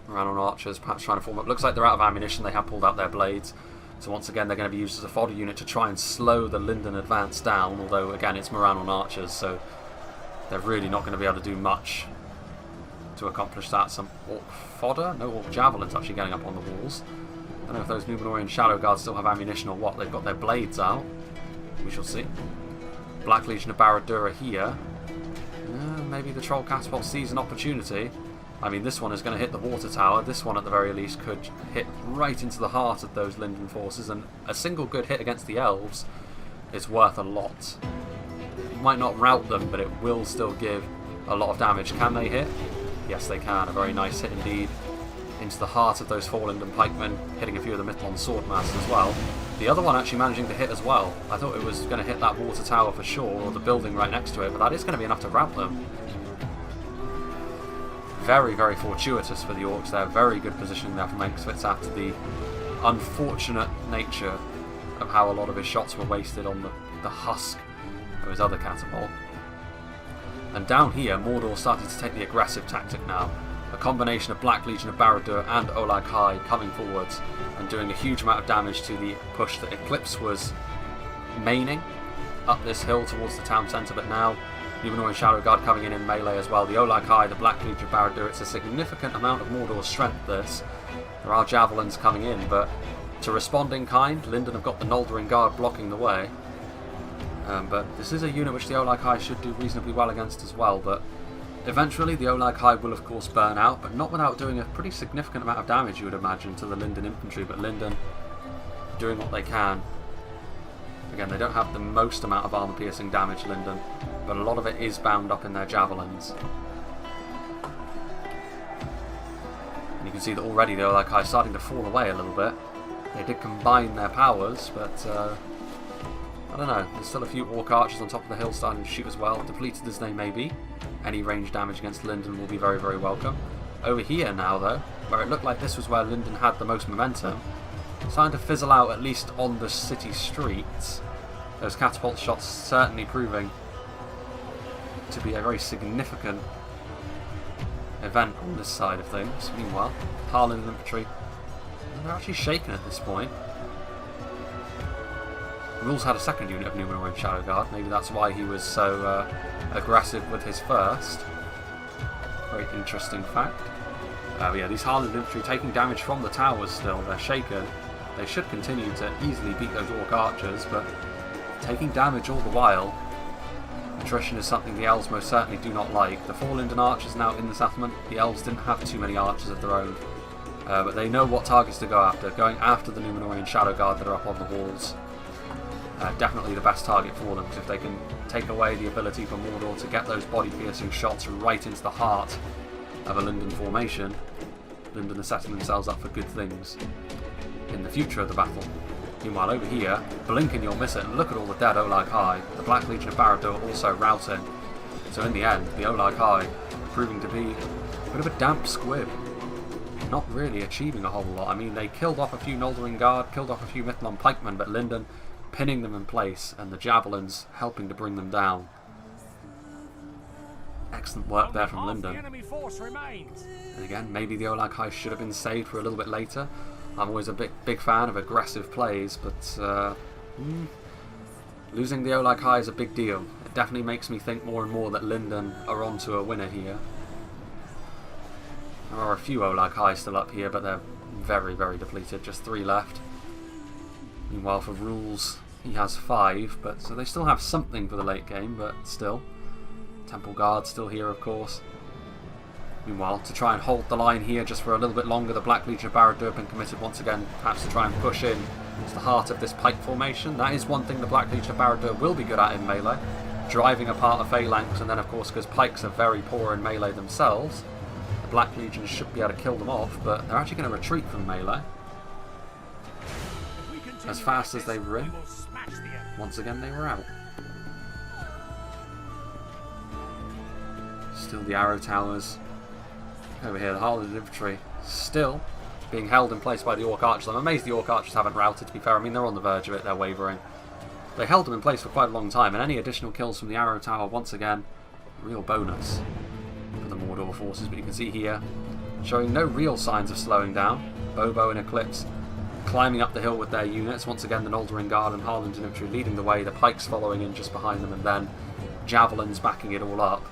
Moran archers perhaps trying to form up. Looks like they're out of ammunition. They have pulled out their blades. So once again they're going to be used as a fodder unit to try and slow the Linden advance down. Although again it's Moran archers, so they're really not going to be able to do much to accomplish that. Some orc fodder? No, orc javelins actually getting up on the walls. I don't know if those Númenórean Shadow Guards still have ammunition or what. They've got their blades out. We shall see. Black Legion of Barad-dûr here. Maybe the Troll Catapult sees an opportunity. I mean, this one is going to hit the water tower. This one, at the very least, could hit right into the heart of those Linden forces. And a single good hit against the elves is worth a lot. It might not rout them, but it will still give a lot of damage. Can they hit? Yes, they can. A very nice hit indeed. Into the heart of those 4 Linden pikemen, hitting a few of the Mithlond swordmasters as well. The other one actually managing to hit as well. I thought it was going to hit that water tower for sure, or the building right next to it, but that is going to be enough to rout them. Very, very fortuitous for the Orcs there. Very good positioning there from Engsvitz after the unfortunate nature of how a lot of his shots were wasted on the husk of his other catapult. And down here, Mordor started to take the aggressive tactic now. A combination of Black Legion of Barad-dûr and Olag High coming forwards and doing a huge amount of damage to the push that Eclipse was maining up this hill towards the town centre, but now Númenórean Shadow Guard coming in melee as well. The Olag High, the Black Legion of Barad-dûr, it's a significant amount of Mordor's strength this. There are javelins coming in, but to respond in kind, Linden have got the Noldorin Guard blocking the way. But this is a unit which the Olag High should do reasonably well against as well, but eventually the Olag High will of course burn out, but not without doing a pretty significant amount of damage, you would imagine, to the Linden infantry. But Linden doing what they can. Again, they don't have the most amount of armor piercing damage, Linden, but a lot of it is bound up in their javelins. And you can see that already the Olag High is starting to fall away a little bit. They did combine their powers, but I don't know, there's still a few Orc archers on top of the hill starting to shoot as well, depleted as they may be. Any range damage against Linden will be very, very welcome. Over here now, though, where it looked like this was where Linden had the most momentum, starting to fizzle out, at least on the city streets. Those catapult shots certainly proving to be a very significant event on this side of things. Meanwhile, Harlan infantry, they're actually shaken at this point. Rules had a second unit of Númenórean Shadow Guard. Maybe that's why he was so aggressive with his first. Very interesting fact. Yeah, these Harlan infantry taking damage from the towers still. They're shaken. They should continue to easily beat those Orc archers, but taking damage all the while. Attrition is something the elves most certainly do not like. The 4 Linden archers now in the settlement. The elves didn't have too many archers of their own, but they know what targets to go after. Going after the Númenórean Shadow Guard that are up on the walls. Definitely the best target for them, because if they can take away the ability for Mordor to get those body-piercing shots right into the heart of a Linden formation, Linden are setting themselves up for good things in the future of the battle. Meanwhile, over here, blink and you'll miss it, and look at all the dead Olag High. The Black Legion of Barad-dûr also routing. So in the end, the Olag High proving to be a bit of a damp squib. Not really achieving a whole lot. I mean, they killed off a few Noldorin Guard, killed off a few Mithlond pikemen, but Linden pinning them in place, and the javelins helping to bring them down. Excellent work there from Linden. And again, maybe the Olag High should have been saved for a little bit later. I'm always a big fan of aggressive plays, but losing the Olag High is a big deal. It definitely makes me think more and more that Linden are onto a winner here. There are a few Olag High still up here, but they're very, very depleted. Just 3 left. Meanwhile, for rules, he has 5, but so they still have something for the late game, but still. Temple Guard still here, of course. Meanwhile, to try and hold the line here just for a little bit longer, the Black Legion of Barad-dûr have been committed once again, perhaps to try and push in to the heart of this pike formation. That is one thing the Black Legion of Barad-dûr will be good at in melee, driving apart a phalanx, and then of course, because pikes are very poor in melee themselves, the Black Legion should be able to kill them off, but they're actually going to retreat from melee. As fast as they were in, once again they were out. Still the arrow towers. Over here, the Harlan infantry still being held in place by the Orc archers. I'm amazed the Orc archers haven't routed, to be fair. I mean, they're on the verge of it, they're wavering. They held them in place for quite a long time, and any additional kills from the arrow tower, once again, real bonus for the Mordor forces. But you can see here, showing no real signs of slowing down. Bobo and Eclipse climbing up the hill with their units. Once again, the Noldorin Guard and Harland infantry leading the way, the pikes following in just behind them, and then javelins backing it all up.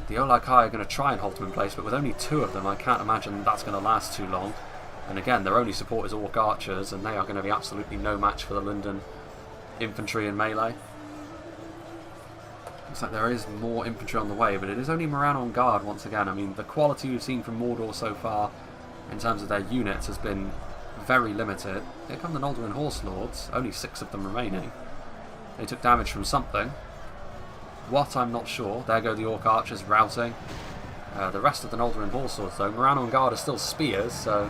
The Olakai are going to try and hold them in place, but with only 2 of them, I can't imagine that's going to last too long. And again, their only support is Orc Archers, and they are going to be absolutely no match for the Linden infantry in melee. Looks like there is more infantry on the way, but it is only Moran on guard once again. I mean, the quality we've seen from Mordor so far in terms of their units has been very limited. Here come the Noldorin Horse Lords, only 6 of them remaining. They took damage from something. What, I'm not sure. There go the Orc Archers routing. The rest of the Noldorin Horse Lords, though, Moran on guard are still spears, so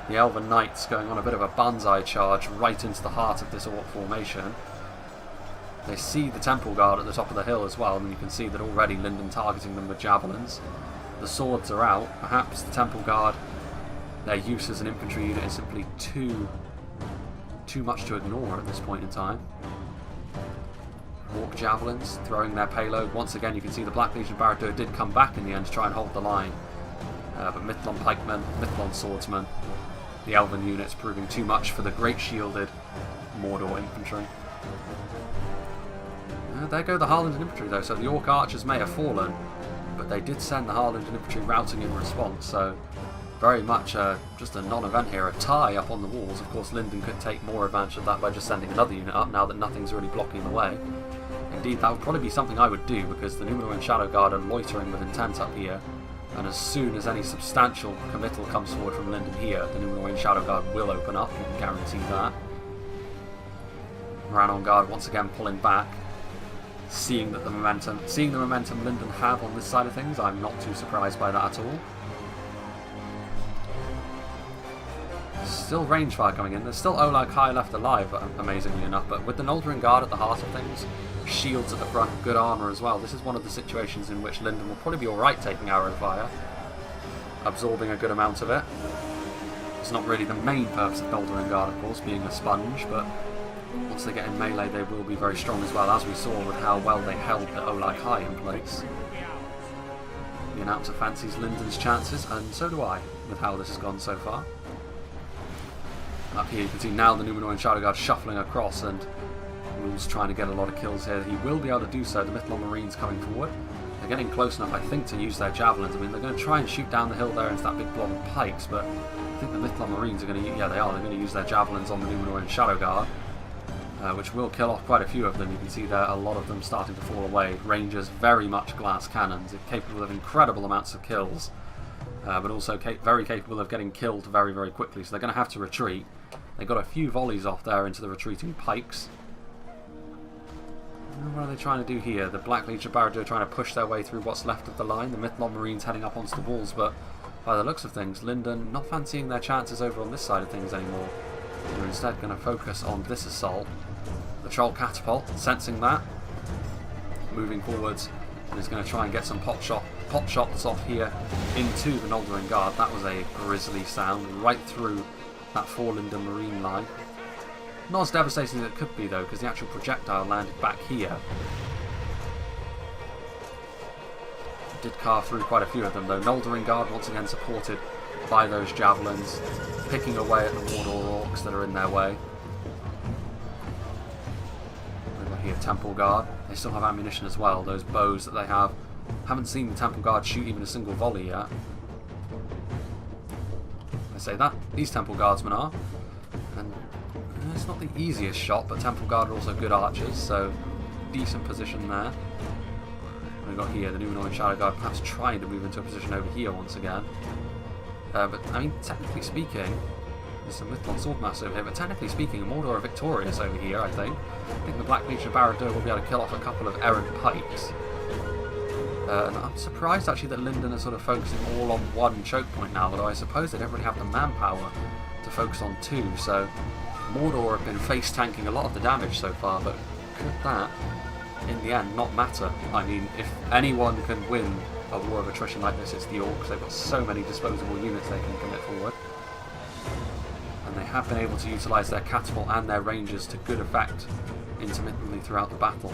the Elven Knights going on a bit of a banzai charge right into the heart of this Orc formation. They see the Temple Guard at the top of the hill as well, and you can see that already Linden targeting them with javelins. The swords are out. Perhaps the Temple Guard, their use as an infantry unit is simply too much to ignore at this point in time. Orc javelins throwing their payload. Once again, you can see the Black Legion Barad-dûr did come back in the end to try and hold the line. But Mithlon pikemen, Mithlon swordsmen, the Elven units proving too much for the great shielded Mordor infantry. There go the Harland infantry though, so the Orc Archers may have fallen, but they did send the Harland infantry routing in response, so very much just a non-event here. A tie up on the walls. Of course, Linden could take more advantage of that by just sending another unit up now that nothing's really blocking the way. Indeed, that would probably be something I would do, because the Númenor and Shadow Guard are loitering with intent up here, and as soon as any substantial committal comes forward from Linden here, the Númenor and Shadow Guard will open up, you can guarantee that. Moran on guard once again pulling back. Seeing the momentum Linden have on this side of things, I'm not too surprised by that at all. Still range fire coming in. There's still Olag High left alive, amazingly enough, but with the Noldorin Guard at the heart of things, shields at the front, good armour as well, this is one of the situations in which Linden will probably be alright taking arrow fire, absorbing a good amount of it. It's not really the main purpose of Noldorin Guard, of course, being a sponge, but once they get in melee they will be very strong as well, as we saw with how well they held the Olag High in place. The announcer fancies Linden's chances, and so do I, with how this has gone so far. Up here you can see now the Númenor and Shadow Guard shuffling across, and Rule's trying to get a lot of kills here. He will be able to do so. The Mithlon Marines coming forward. They're getting close enough, I think, to use their javelins. I mean, they're going to try and shoot down the hill there into that big blob of pikes, but I think the Mithlon Marines are going to, yeah, they are. They're going to use their javelins on the Númenor and Shadow Guard, which will kill off quite a few of them. You can see there a lot of them starting to fall away. Rangers, very much glass cannons, capable of incredible amounts of kills, but also very capable of getting killed very, very quickly. So they're going to have to retreat. They got a few volleys off there into the retreating pikes. What are they trying to do here? The Black Legion Barad-dûr are trying to push their way through what's left of the line. The Mithlon Marines heading up onto the walls, but by the looks of things, Linden not fancying their chances over on this side of things anymore. They're instead going to focus on this assault. The Troll Catapult, sensing that, moving forwards, and is going to try and get some pot shots off here into the Noldorin Guard. That was a grisly sound, right through that 4 Linden Marine line. Not as devastating as it could be though, because the actual projectile landed back here. It did carve through quite a few of them though. Noldorin Guard once again supported by those javelins, picking away at the Mordor Orcs that are in their way. Over here, Temple Guard. They still have ammunition as well, those bows that they have. Haven't seen the Temple Guard shoot even a single volley yet. I say that. These Temple Guardsmen are. And it's not the easiest shot, but Temple Guard are also good archers, so decent position there. We've got here the Númenor and Shadow Guard perhaps trying to move into a position over here once again. But, I mean, technically speaking, there's some Mithlon Swordmaster over here, but technically speaking, Mordor are victorious over here, I think. I think the Black Legion Barad-dûr will be able to kill off a couple of errant pikes. And I'm surprised actually that Linden are sort of focusing all on one choke point now, although I suppose they don't really have the manpower to focus on 2, so Mordor have been face tanking a lot of the damage so far, but could that, in the end, not matter? I mean, if anyone can win a war of attrition like this, it's the Orcs. They've got so many disposable units they can commit forward. And and they have been able to utilise their catapult and their rangers to good effect intermittently throughout the battle.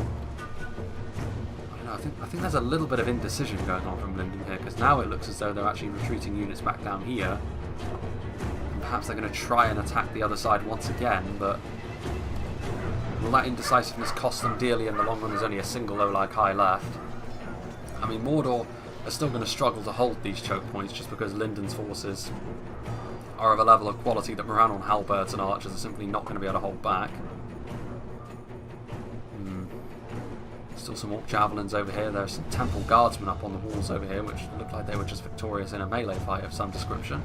I think there's a little bit of indecision going on from Linden here, because now it looks as though they're actually retreating units back down here. And perhaps they're going to try and attack the other side once again, but will that indecisiveness cost them dearly in the long run? There's only a single Olag High left. I mean, Mordor are still going to struggle to hold these choke points just because Linden's forces are of a level of quality that Moran halberds and archers are simply not going to be able to hold back. Still some orc javelins over here. There's some temple guardsmen up on the walls over here, which looked like they were just victorious in a melee fight of some description.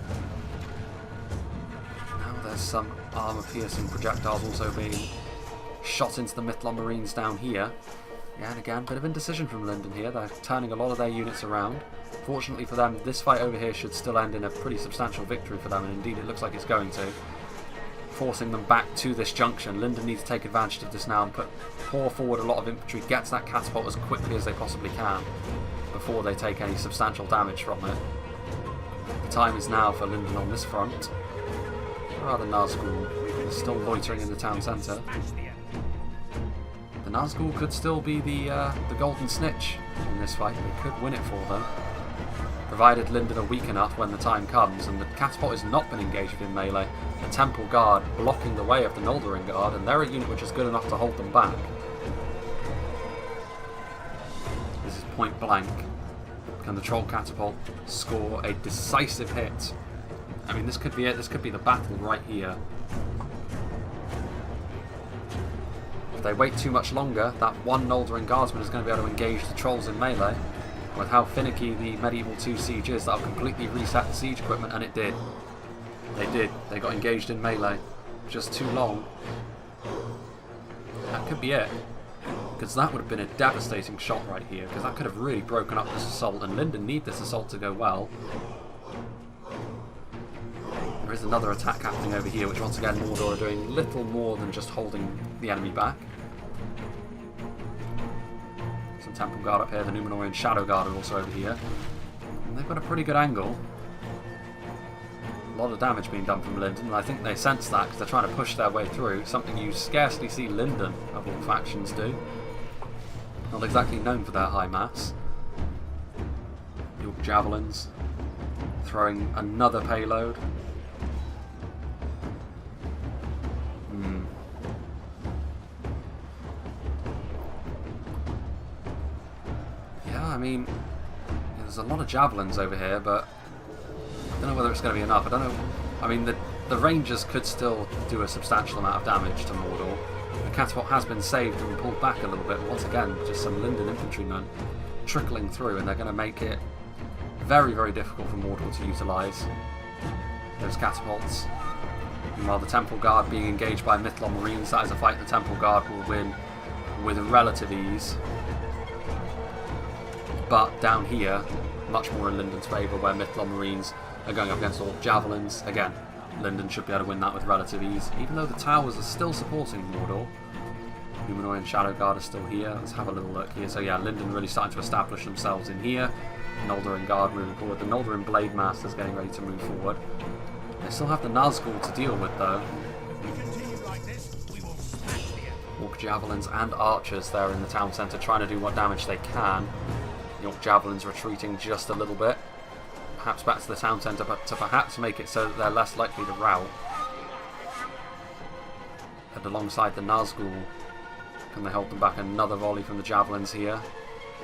Now there's some armour-piercing projectiles also being shot into the Mithlon Marines down here. Yeah, and again, bit of indecision from Linden here. They're turning a lot of their units around. Fortunately for them, this fight over here should still end in a pretty substantial victory for them, and indeed it looks like it's going to. Forcing them back to this junction. Linden needs to take advantage of this now and pour forward a lot of infantry, get to that catapult as quickly as they possibly can before they take any substantial damage from it. The time is now for Linden on this front. Rather Nazgul is still loitering in the town centre. The Nazgul could still be the golden snitch in this fight. They could win it for them, provided Linden are weak enough when the time comes, and the catapult has not been engaged in melee. The Temple Guard blocking the way of the Noldorin Guard, and they're a unit which is good enough to hold them back. This is point blank. Can the Troll Catapult score a decisive hit? I mean, this could be it. This could be the battle right here. If they wait too much longer, that one Noldorin Guardsman is going to be able to engage the Trolls in melee. With how finicky the Medieval 2 siege is, that'll completely reset the siege equipment, and it did. They did. They got engaged in melee. Just too long. That could be it. Because that would have been a devastating shot right here, because that could have really broken up this assault, and Linden need this assault to go well. There is another attack happening over here, which once again Mordor are doing little more than just holding the enemy back. Some Temple Guard up here, the Númenórean Shadow Guard are also over here. And they've got a pretty good angle. A lot of damage being done from Linden, and I think they sense that because they're trying to push their way through, something you scarcely see Linden, of all factions, do. Not exactly known for their high mass. York Javelins throwing another payload. Yeah, I mean, there's a lot of javelins over here, but I don't know whether it's going to be enough. I don't know. I mean, the Rangers could still do a substantial amount of damage to Mordor. The catapult has been saved and pulled back a little bit, but once again, just some Linden infantrymen trickling through, and they're going to make it very, very difficult for Mordor to utilise those catapults. Meanwhile, the Temple Guard being engaged by Mithlon Marines, that is a fight the Temple Guard will win with relative ease. But down here, much more in Linden's favour, where Mithlon Marines are going up against all javelins. Again, Linden should be able to win that with relative ease, even though the towers are still supporting Mordor. Númenórean Shadow Guard are still here. Let's have a little look here. So yeah, Linden really starting to establish themselves in here. Noldorin Guard moving forward. The Noldorin Blade Masters getting ready to move forward. They still have the Nazgul to deal with though. Orc Javelins and Archers there in the town centre trying to do what damage they can. The Orc Javelins retreating just a little bit. Perhaps back to the town centre, but to perhaps make it so that they're less likely to rout. And alongside the Nazgul, can they hold them back? Another volley from the Javelins here.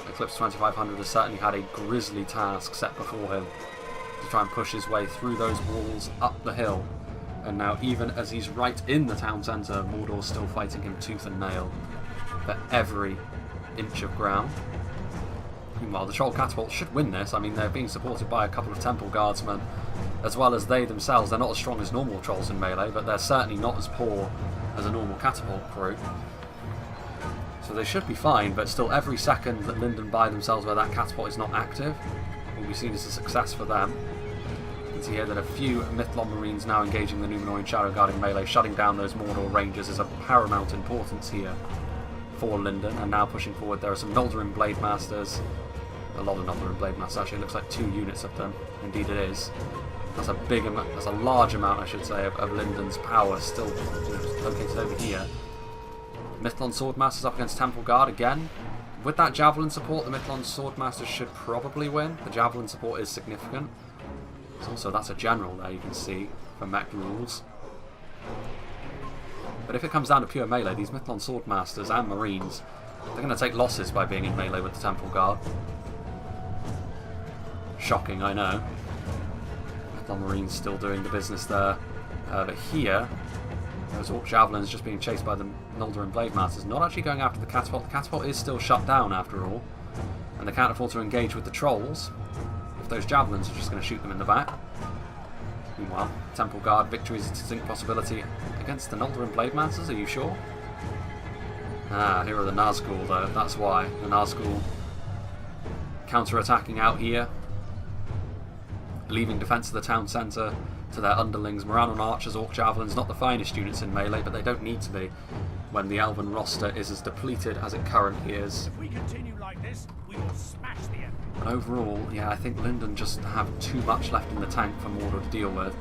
Eclipse 2500 has certainly had a grisly task set before him to try and push his way through those walls up the hill. And now, even as he's right in the town centre, Mordor's still fighting him tooth and nail for every inch of ground. Meanwhile, the Troll Catapult should win this. I mean, they're being supported by a couple of Temple Guardsmen, as well as they themselves. They're not as strong as normal Trolls in melee, but they're certainly not as poor as a normal Catapult crew. So they should be fine, but still every second that Linden by themselves where that Catapult is not active will be seen as a success for them. You can see here that a few Mithlon Marines now engaging the Númenórean Shadow Guard in melee, shutting down those Mordor Rangers is of paramount importance here for Linden. And now pushing forward, there are some Noldorin Blade Masters. A lot of Noldorin Blade Masters, actually. It looks like 2 units of them. Indeed it is. That's a big amount, that's a large amount, I should say, of Linden's power still located over here. Mithlon Swordmasters up against Temple Guard again. With that Javelin support, the Mithlon Swordmasters should probably win. The Javelin support is significant. Also, that's a general there, you can see, for mech rules. But if it comes down to pure melee, these Mithlon Swordmasters and Marines, they're going to take losses by being in melee with the Temple Guard. Shocking, I know. Mithlon Marines still doing the business there. But here, those Orc Javelins just being chased by the Noldorin Blade Masters, not actually going after the Catapult. The Catapult is still shut down after all. And they can't afford to engage with the Trolls if those Javelins are just going to shoot them in the back. Meanwhile, Temple Guard victory is a distinct possibility against the Noldorin Blade Masters, are you sure? Ah, here are the Nazgul though, that's why. The Nazgul counter-attacking out here, leaving defence of the town centre to their underlings. Moranon Archers, Orc Javelins, not the finest units in melee, but they don't need to be when the Elven roster is as depleted as it currently is. If we continue like this, we will smash the enemy. But overall, yeah, I think Linden just have too much left in the tank for Mordor to deal with.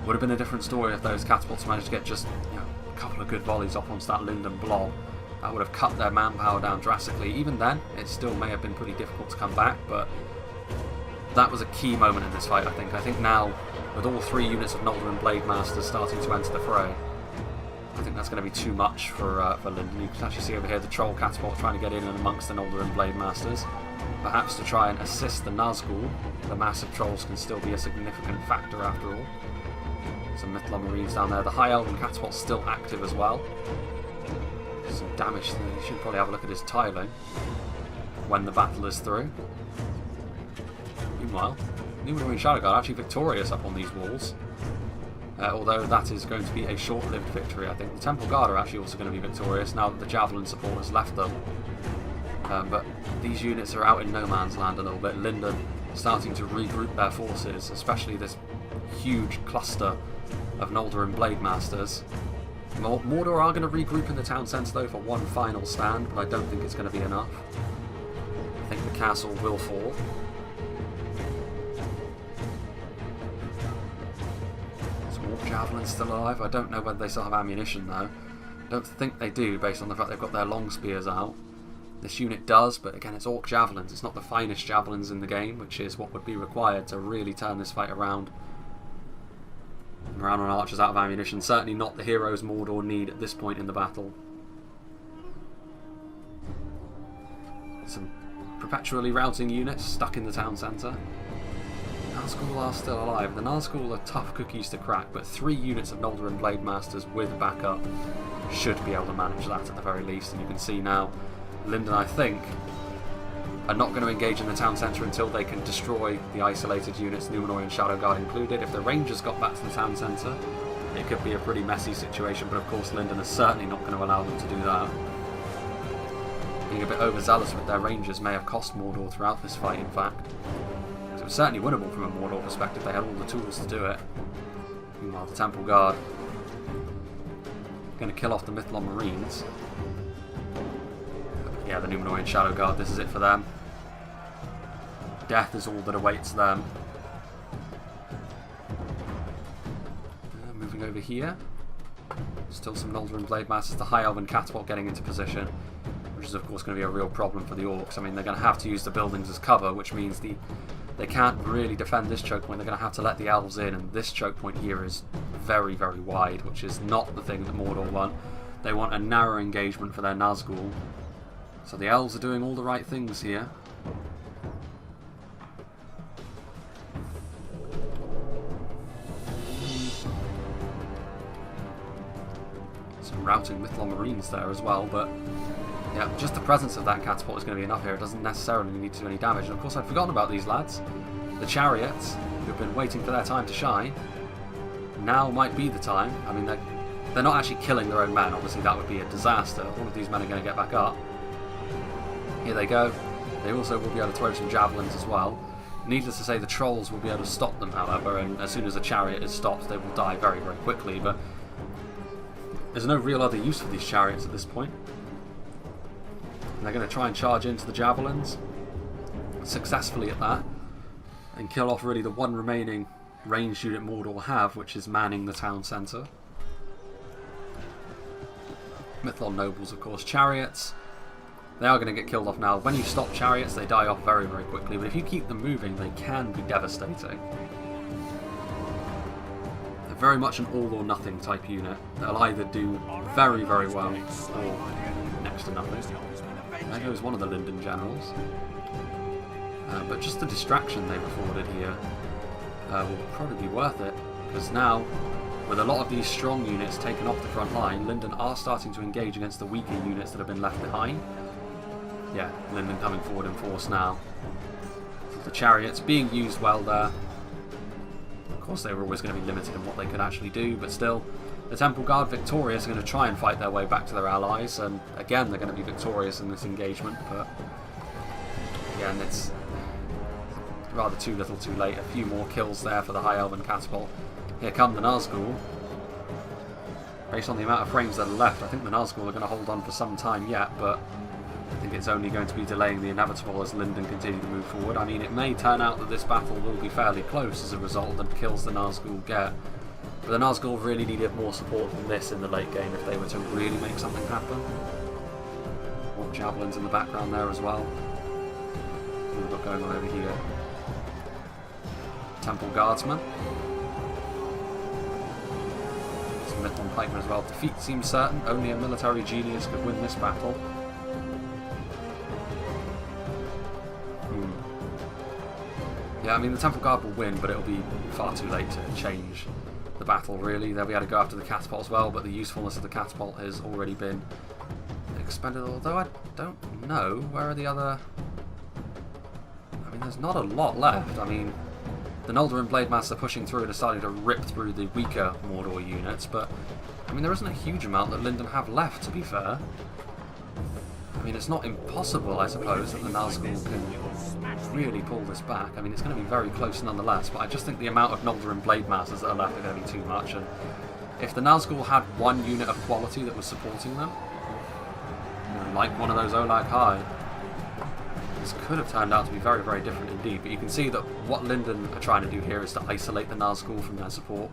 Would have been a different story if those catapults managed to get just a couple of good volleys off onto that Linden blob. That would have cut their manpower down drastically. Even then, it still may have been pretty difficult to come back, but that was a key moment in this fight, I think. I think now, with all three units of Noldorin Blade Masters starting to enter the fray, I think that's going to be too much for Linden. You can actually see over here the Troll Catapult trying to get in and amongst the Noldorin Blade Masters. Perhaps to try and assist the Nazgul. The massive Trolls can still be a significant factor after all. Some Mithlon Marines down there. The High Elven Catapult's still active as well. Some damage. You should probably have a look at his tiling when the battle is through. Meanwhile, Numenorean Shadow Guard actually victorious up on these walls. Although that is going to be a short-lived victory, I think. The Temple Guard are actually also going to be victorious now that the Javelin support has left them. But these units are out in no man's land a little bit. Linden starting to regroup their forces, especially this huge cluster of Noldorin Blade Masters. Mordor are going to regroup in the town centre though for one final stand, but I don't think it's going to be enough. I think the castle will fall. Javelins still alive. I don't know whether they still have ammunition though. I don't think they do based on the fact they've got their long spears out. This unit does, but again it's Orc Javelins. It's not the finest Javelins in the game, which is what would be required to really turn this fight around. Moranon Archers out of ammunition. Certainly not the heroes Mordor need at this point in the battle. Some perpetually routing units stuck in the town centre. Nazgul are still alive. The Nazgul are tough cookies to crack, but 3 units of Noldorin Blade Masters with backup should be able to manage that at the very least. And you can see now, Linden, I think, are not going to engage in the town centre until they can destroy the isolated units, Numenorean Shadow Guard included. If the Rangers got back to the town centre, it could be a pretty messy situation, but of course Linden is certainly not going to allow them to do that. Being a bit overzealous with their Rangers may have cost Mordor throughout this fight, in fact. It was certainly winnable from a Mordor perspective. They had all the tools to do it. Meanwhile, the Temple Guard going to kill off the Mithlon Marines. Yeah, the Numenorean Shadow Guard, this is it for them. Death is all that awaits them. Moving over here. Still some Noldorin Blade Masters. The High Elven Catapult getting into position, which is of course going to be a real problem for the Orcs. I mean, they're going to have to use the buildings as cover, which means they can't really defend this choke point. They're going to have to let the elves in, and this choke point here is very, very wide, which is not the thing that Mordor want. They want a narrow engagement for their Nazgul. So the elves are doing all the right things here. Some routing Mithlon Marines there as well, but yeah, just the presence of that catapult is going to be enough here. It doesn't necessarily need to do any damage. And of course, I'd forgotten about these lads. The chariots, who've been waiting for their time to shine. Now might be the time. I mean, they're not actually killing their own men. Obviously, that would be a disaster. All of these men are going to get back up. Here they go. They also will be able to throw some javelins as well. Needless to say, the trolls will be able to stop them, however, and as soon as a chariot is stopped, they will die very, very quickly. But there's no real other use for these chariots at this point. And they're going to try and charge into the javelins successfully at that and kill off really the one remaining ranged unit Mordor have, which is manning the town centre. Mithlond nobles, of course. Chariots, they are going to get killed off now. When you stop chariots, they die off very, very quickly, but if you keep them moving, they can be devastating. They're very much an all or nothing type unit. They'll either do very, very well or next to nothing. There goes one of the Linden generals. But just the distraction they've afforded here will probably be worth it, because now, with a lot of these strong units taken off the front line, Linden are starting to engage against the weaker units that have been left behind. Yeah, Linden coming forward in force now. The chariots being used well there. Of course, they were always going to be limited in what they could actually do, but still, the Temple Guard victorious are going to try and fight their way back to their allies, and again, they're going to be victorious in this engagement, but again, it's rather too little too late. A few more kills there for the High Elven Catapult. Here come the Nazgul. Based on the amount of frames that are left, I think the Nazgul are going to hold on for some time yet, but I think it's only going to be delaying the inevitable as Linden continue to move forward. I mean, it may turn out that this battle will be fairly close as a result of the kills the Nazgul get, but the Nazgul really needed more support than this in the late game if they were to really make something happen. More javelins in the background there as well. What we've got going on over here? Temple Guardsmen. Some Mithlond pikemen as well. Defeat seems certain. Only a military genius could win this battle. Yeah, I mean, the Temple Guard will win, but it'll be far too late to change the battle, really. They'll be able to go after the catapult as well, but the usefulness of the catapult has already been expended, although I don't know. Where are the other... I mean, there's not a lot left. I mean, the Noldor and Blademaster pushing through and are starting to rip through the weaker Mordor units, but I mean, there isn't a huge amount that Linden have left, to be fair. I mean, it's not impossible, I suppose, that the Nazgul can really pull this back. I mean, it's going to be very close nonetheless, but I just think the amount of Noldor and Blademasters that are left are going to be too much, and if the Nazgul had one unit of quality that was supporting them, you know, like one of those Olag High, this could have turned out to be very, very different indeed. But you can see that what Linden are trying to do here is to isolate the Nazgul from their support,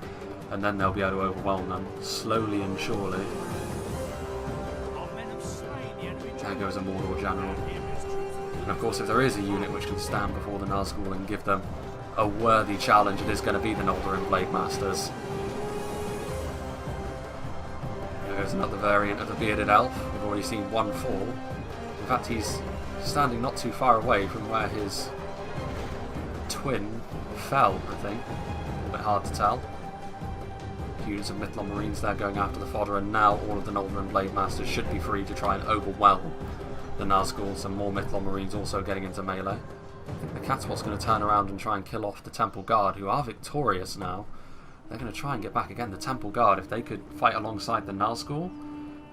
and then they'll be able to overwhelm them slowly and surely. There goes a Mordor general. And of course, if there is a unit which can stand before the Nazgul and give them a worthy challenge, it is going to be the Noldor and Blademasters. There's another variant of the Bearded Elf. We've already seen one fall. In fact, he's standing not too far away from where his twin fell, I think. A little bit hard to tell. Units of Mithlond Marines there going after the fodder, and now all of the Noldor and Blademasters should be free to try and overwhelm the Nazgul. Some more Mithlond Marines also getting into melee. I think the Catapult's going to turn around and try and kill off the Temple Guard, who are victorious now. They're going to try and get back again. The Temple Guard, if they could fight alongside the Nazgul,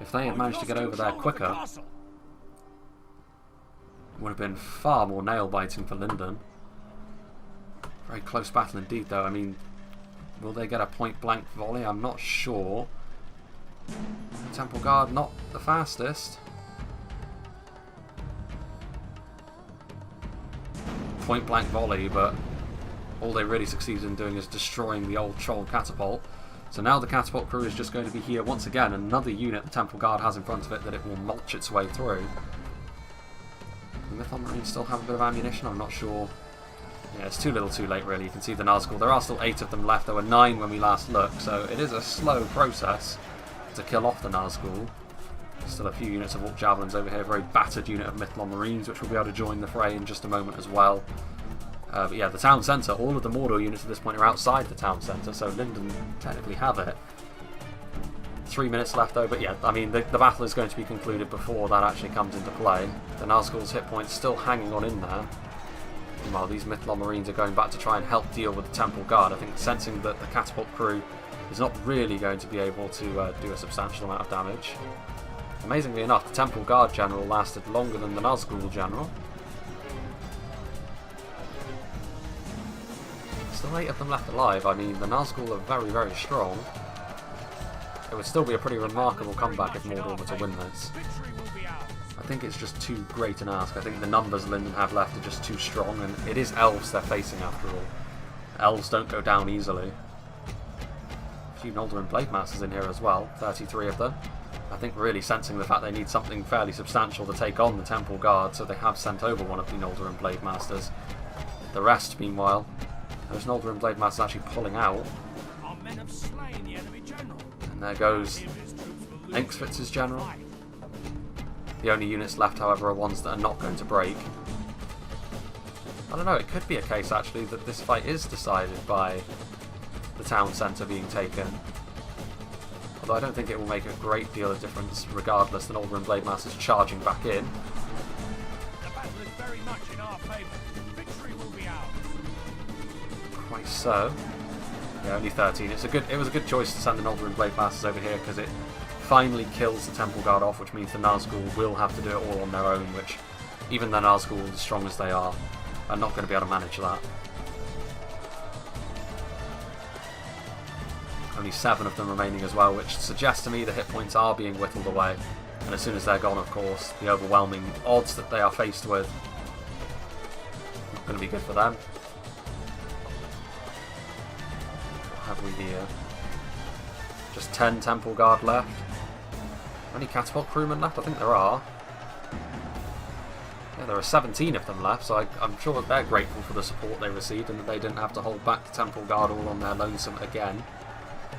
if they had managed to get over there quicker, it would have been far more nail-biting for Linden. Very close battle indeed, though. I mean, will they get a point-blank volley? I'm not sure. The Temple Guard, not the fastest. Point-blank volley, but all they really succeeded in doing is destroying the old troll catapult. So now the catapult crew is just going to be here once again. Another unit the Temple Guard has in front of it that it will mulch its way through. The Mithlond Marines still have a bit of ammunition, I'm not sure. Yeah, it's too little too late really. You can see the Nazgul. There are still 8 of them left. There were 9 when we last looked, so it is a slow process to kill off the Nazgul. Still a few units of Orc Javelins over here. A very battered unit of Mithlond Marines, which will be able to join the fray in just a moment as well. But yeah, the town centre, all of the Mordor units at this point are outside the town centre, so Linden technically have it. 3 minutes left though, but yeah, I mean, the battle is going to be concluded before that actually comes into play. The Nazgul's hit points still hanging on in there. While these Mithlond Marines are going back to try and help deal with the Temple Guard, I think sensing that the catapult crew is not really going to be able to do a substantial amount of damage. Amazingly enough, the Temple Guard general lasted longer than the Nazgul general. Still 8 of them left alive. I mean, the Nazgul are very, very strong. It would still be a pretty remarkable comeback if Mordor were to win this. I think it's just too great an ask. I think the numbers Linden have left are just too strong, and it is elves they're facing after all. Elves don't go down easily. A few Noldorin Blade Masters in here as well, 33 of them. I think really sensing the fact they need something fairly substantial to take on the Temple Guard, so they have sent over one of the Noldorin Blade Masters. The rest, meanwhile, those Noldorin Blade Masters actually pulling out. Our men have slain the enemy general. And there goes Inksvitz's general. The only units left, however, are ones that are not going to break. I don't know, it could be a case actually that this fight is decided by the town centre being taken. Although I don't think it will make a great deal of difference regardless, the Noldorin Blade Masters charging back in. The battle is very much in our favour. Victory will be ours. Quite so. Yeah, only 13. It was a good choice to send the Noldorin Blade Masters over here because it finally kills the Temple Guard off, which means the Nazgul will have to do it all on their own, which even the Nazgul, as strong as they are not going to be able to manage that. Only 7 of them remaining as well, which suggests to me the hit points are being whittled away. And as soon as they're gone, of course, the overwhelming odds that they are faced with not going to be good for them. What have we here? Just 10 Temple Guard left. Any catapult crewmen left? I think there are. Yeah, there are 17 of them left, so I'm sure that they're grateful for the support they received and that they didn't have to hold back the Temple Guard all on their lonesome again.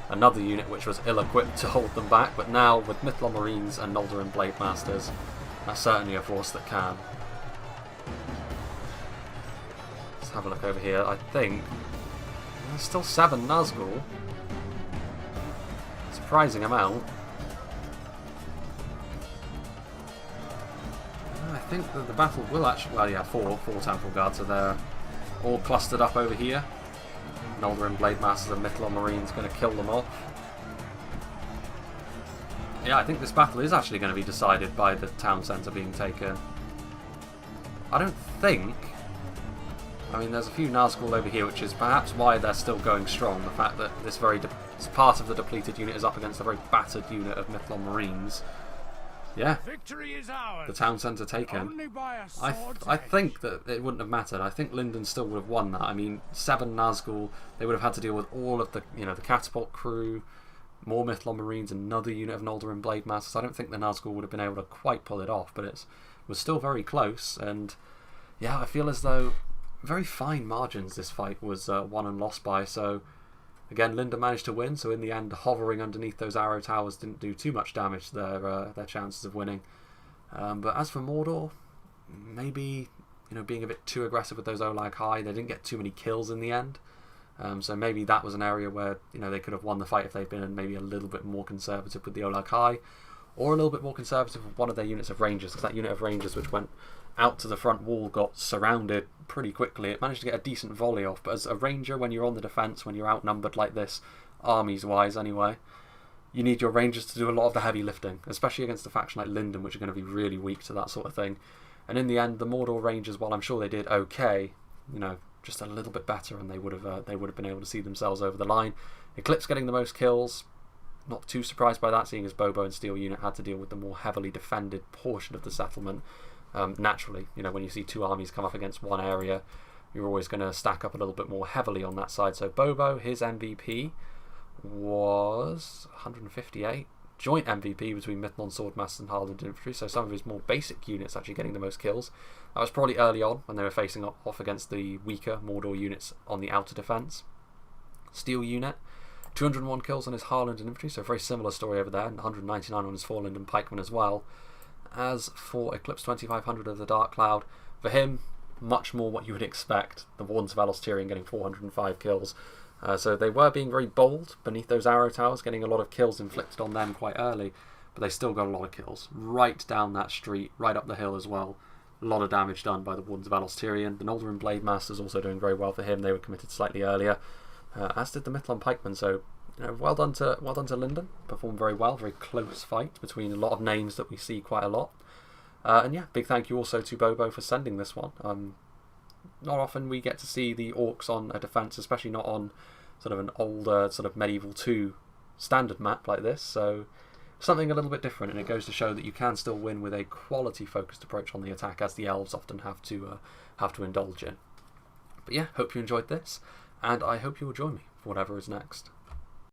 Another unit which was ill-equipped to hold them back, but now with Mithlond Marines and Noldorin Blade Masters, that's certainly a force that can. Let's have a look over here. I think there's still 7 Nazgul. Surprising amount. I think that the battle will actually... Well, yeah, 4 Temple Guards are there, all clustered up over here. Noldorin Blade Masters and Mithlond Marines going to kill them off. Yeah, I think this battle is actually going to be decided by the town centre being taken. I don't think... I mean, there's a few Nazgul over here, which is perhaps why they're still going strong. The fact that this part of the depleted unit is up against a very battered unit of Mithlond Marines. Yeah, Victory is ours. the town centre taken. Only by a I sword's think that it wouldn't have mattered. I think Linden still would have won that. I mean, 7 Nazgul, they would have had to deal with all of the, the catapult crew, more Mithlond Marines, another unit of Noldorin Blade Masters. I don't think the Nazgul would have been able to quite pull it off, but it was still very close. And yeah, I feel as though very fine margins this fight was won and lost by. So again, Linden managed to win, so in the end, hovering underneath those arrow towers didn't do too much damage to their chances of winning. But as for Mordor, maybe being a bit too aggressive with those Olag High, they didn't get too many kills in the end. So maybe that was an area where they could have won the fight if they'd been maybe a little bit more conservative with the Olag High, or a little bit more conservative with one of their units of Rangers, because that unit of Rangers which went out to the front wall got surrounded pretty quickly. It managed to get a decent volley off, but as a Ranger, when you're on the defence, when you're outnumbered like this, armies-wise anyway, you need your Rangers to do a lot of the heavy lifting, especially against a faction like Linden, which are going to be really weak to that sort of thing. And in the end, the Mordor Rangers, while I'm sure they did okay, just a little bit better, and they would have been able to see themselves over the line. Eclipse getting the most kills, not too surprised by that, seeing as Bobo and Steel Unit had to deal with the more heavily defended portion of the settlement. Naturally, when you see 2 armies come up against one area, you're always going to stack up a little bit more heavily on that side. So Bobo, his MVP was 158. Joint MVP between Mithlond Swordmasters and Harland Infantry, so some of his more basic units actually getting the most kills. That was probably early on when they were facing off against the weaker Mordor units on the outer defence. Steel Unit, 201 kills on his Harland Infantry, so a very similar story over there, and 199 on his Foreland and Pikemen as well. As for Eclipse 2500 of the Dark Cloud, for him, much more what you would expect. The Wardens of Alos Tyrion getting 405 kills. So they were being very bold beneath those arrow towers, getting a lot of kills inflicted on them quite early, but they still got a lot of kills. Right down that street, right up the hill as well. A lot of damage done by the Wardens of Alos Tyrion. The Noldorin Blade Masters also doing very well for him. They were committed slightly earlier, as did the Mithlond Pikemen. So well done to Linden. Performed very well. Very close fight between a lot of names that we see quite a lot. And yeah, big thank you also to Bobo for sending this one. Not often we get to see the Orcs on a defence, especially not on sort of an older sort of Medieval 2 standard map like this. So something a little bit different, and it goes to show that you can still win with a quality focused approach on the attack, as the elves often have to indulge in. But yeah, hope you enjoyed this. and I hope you will join me for whatever is next.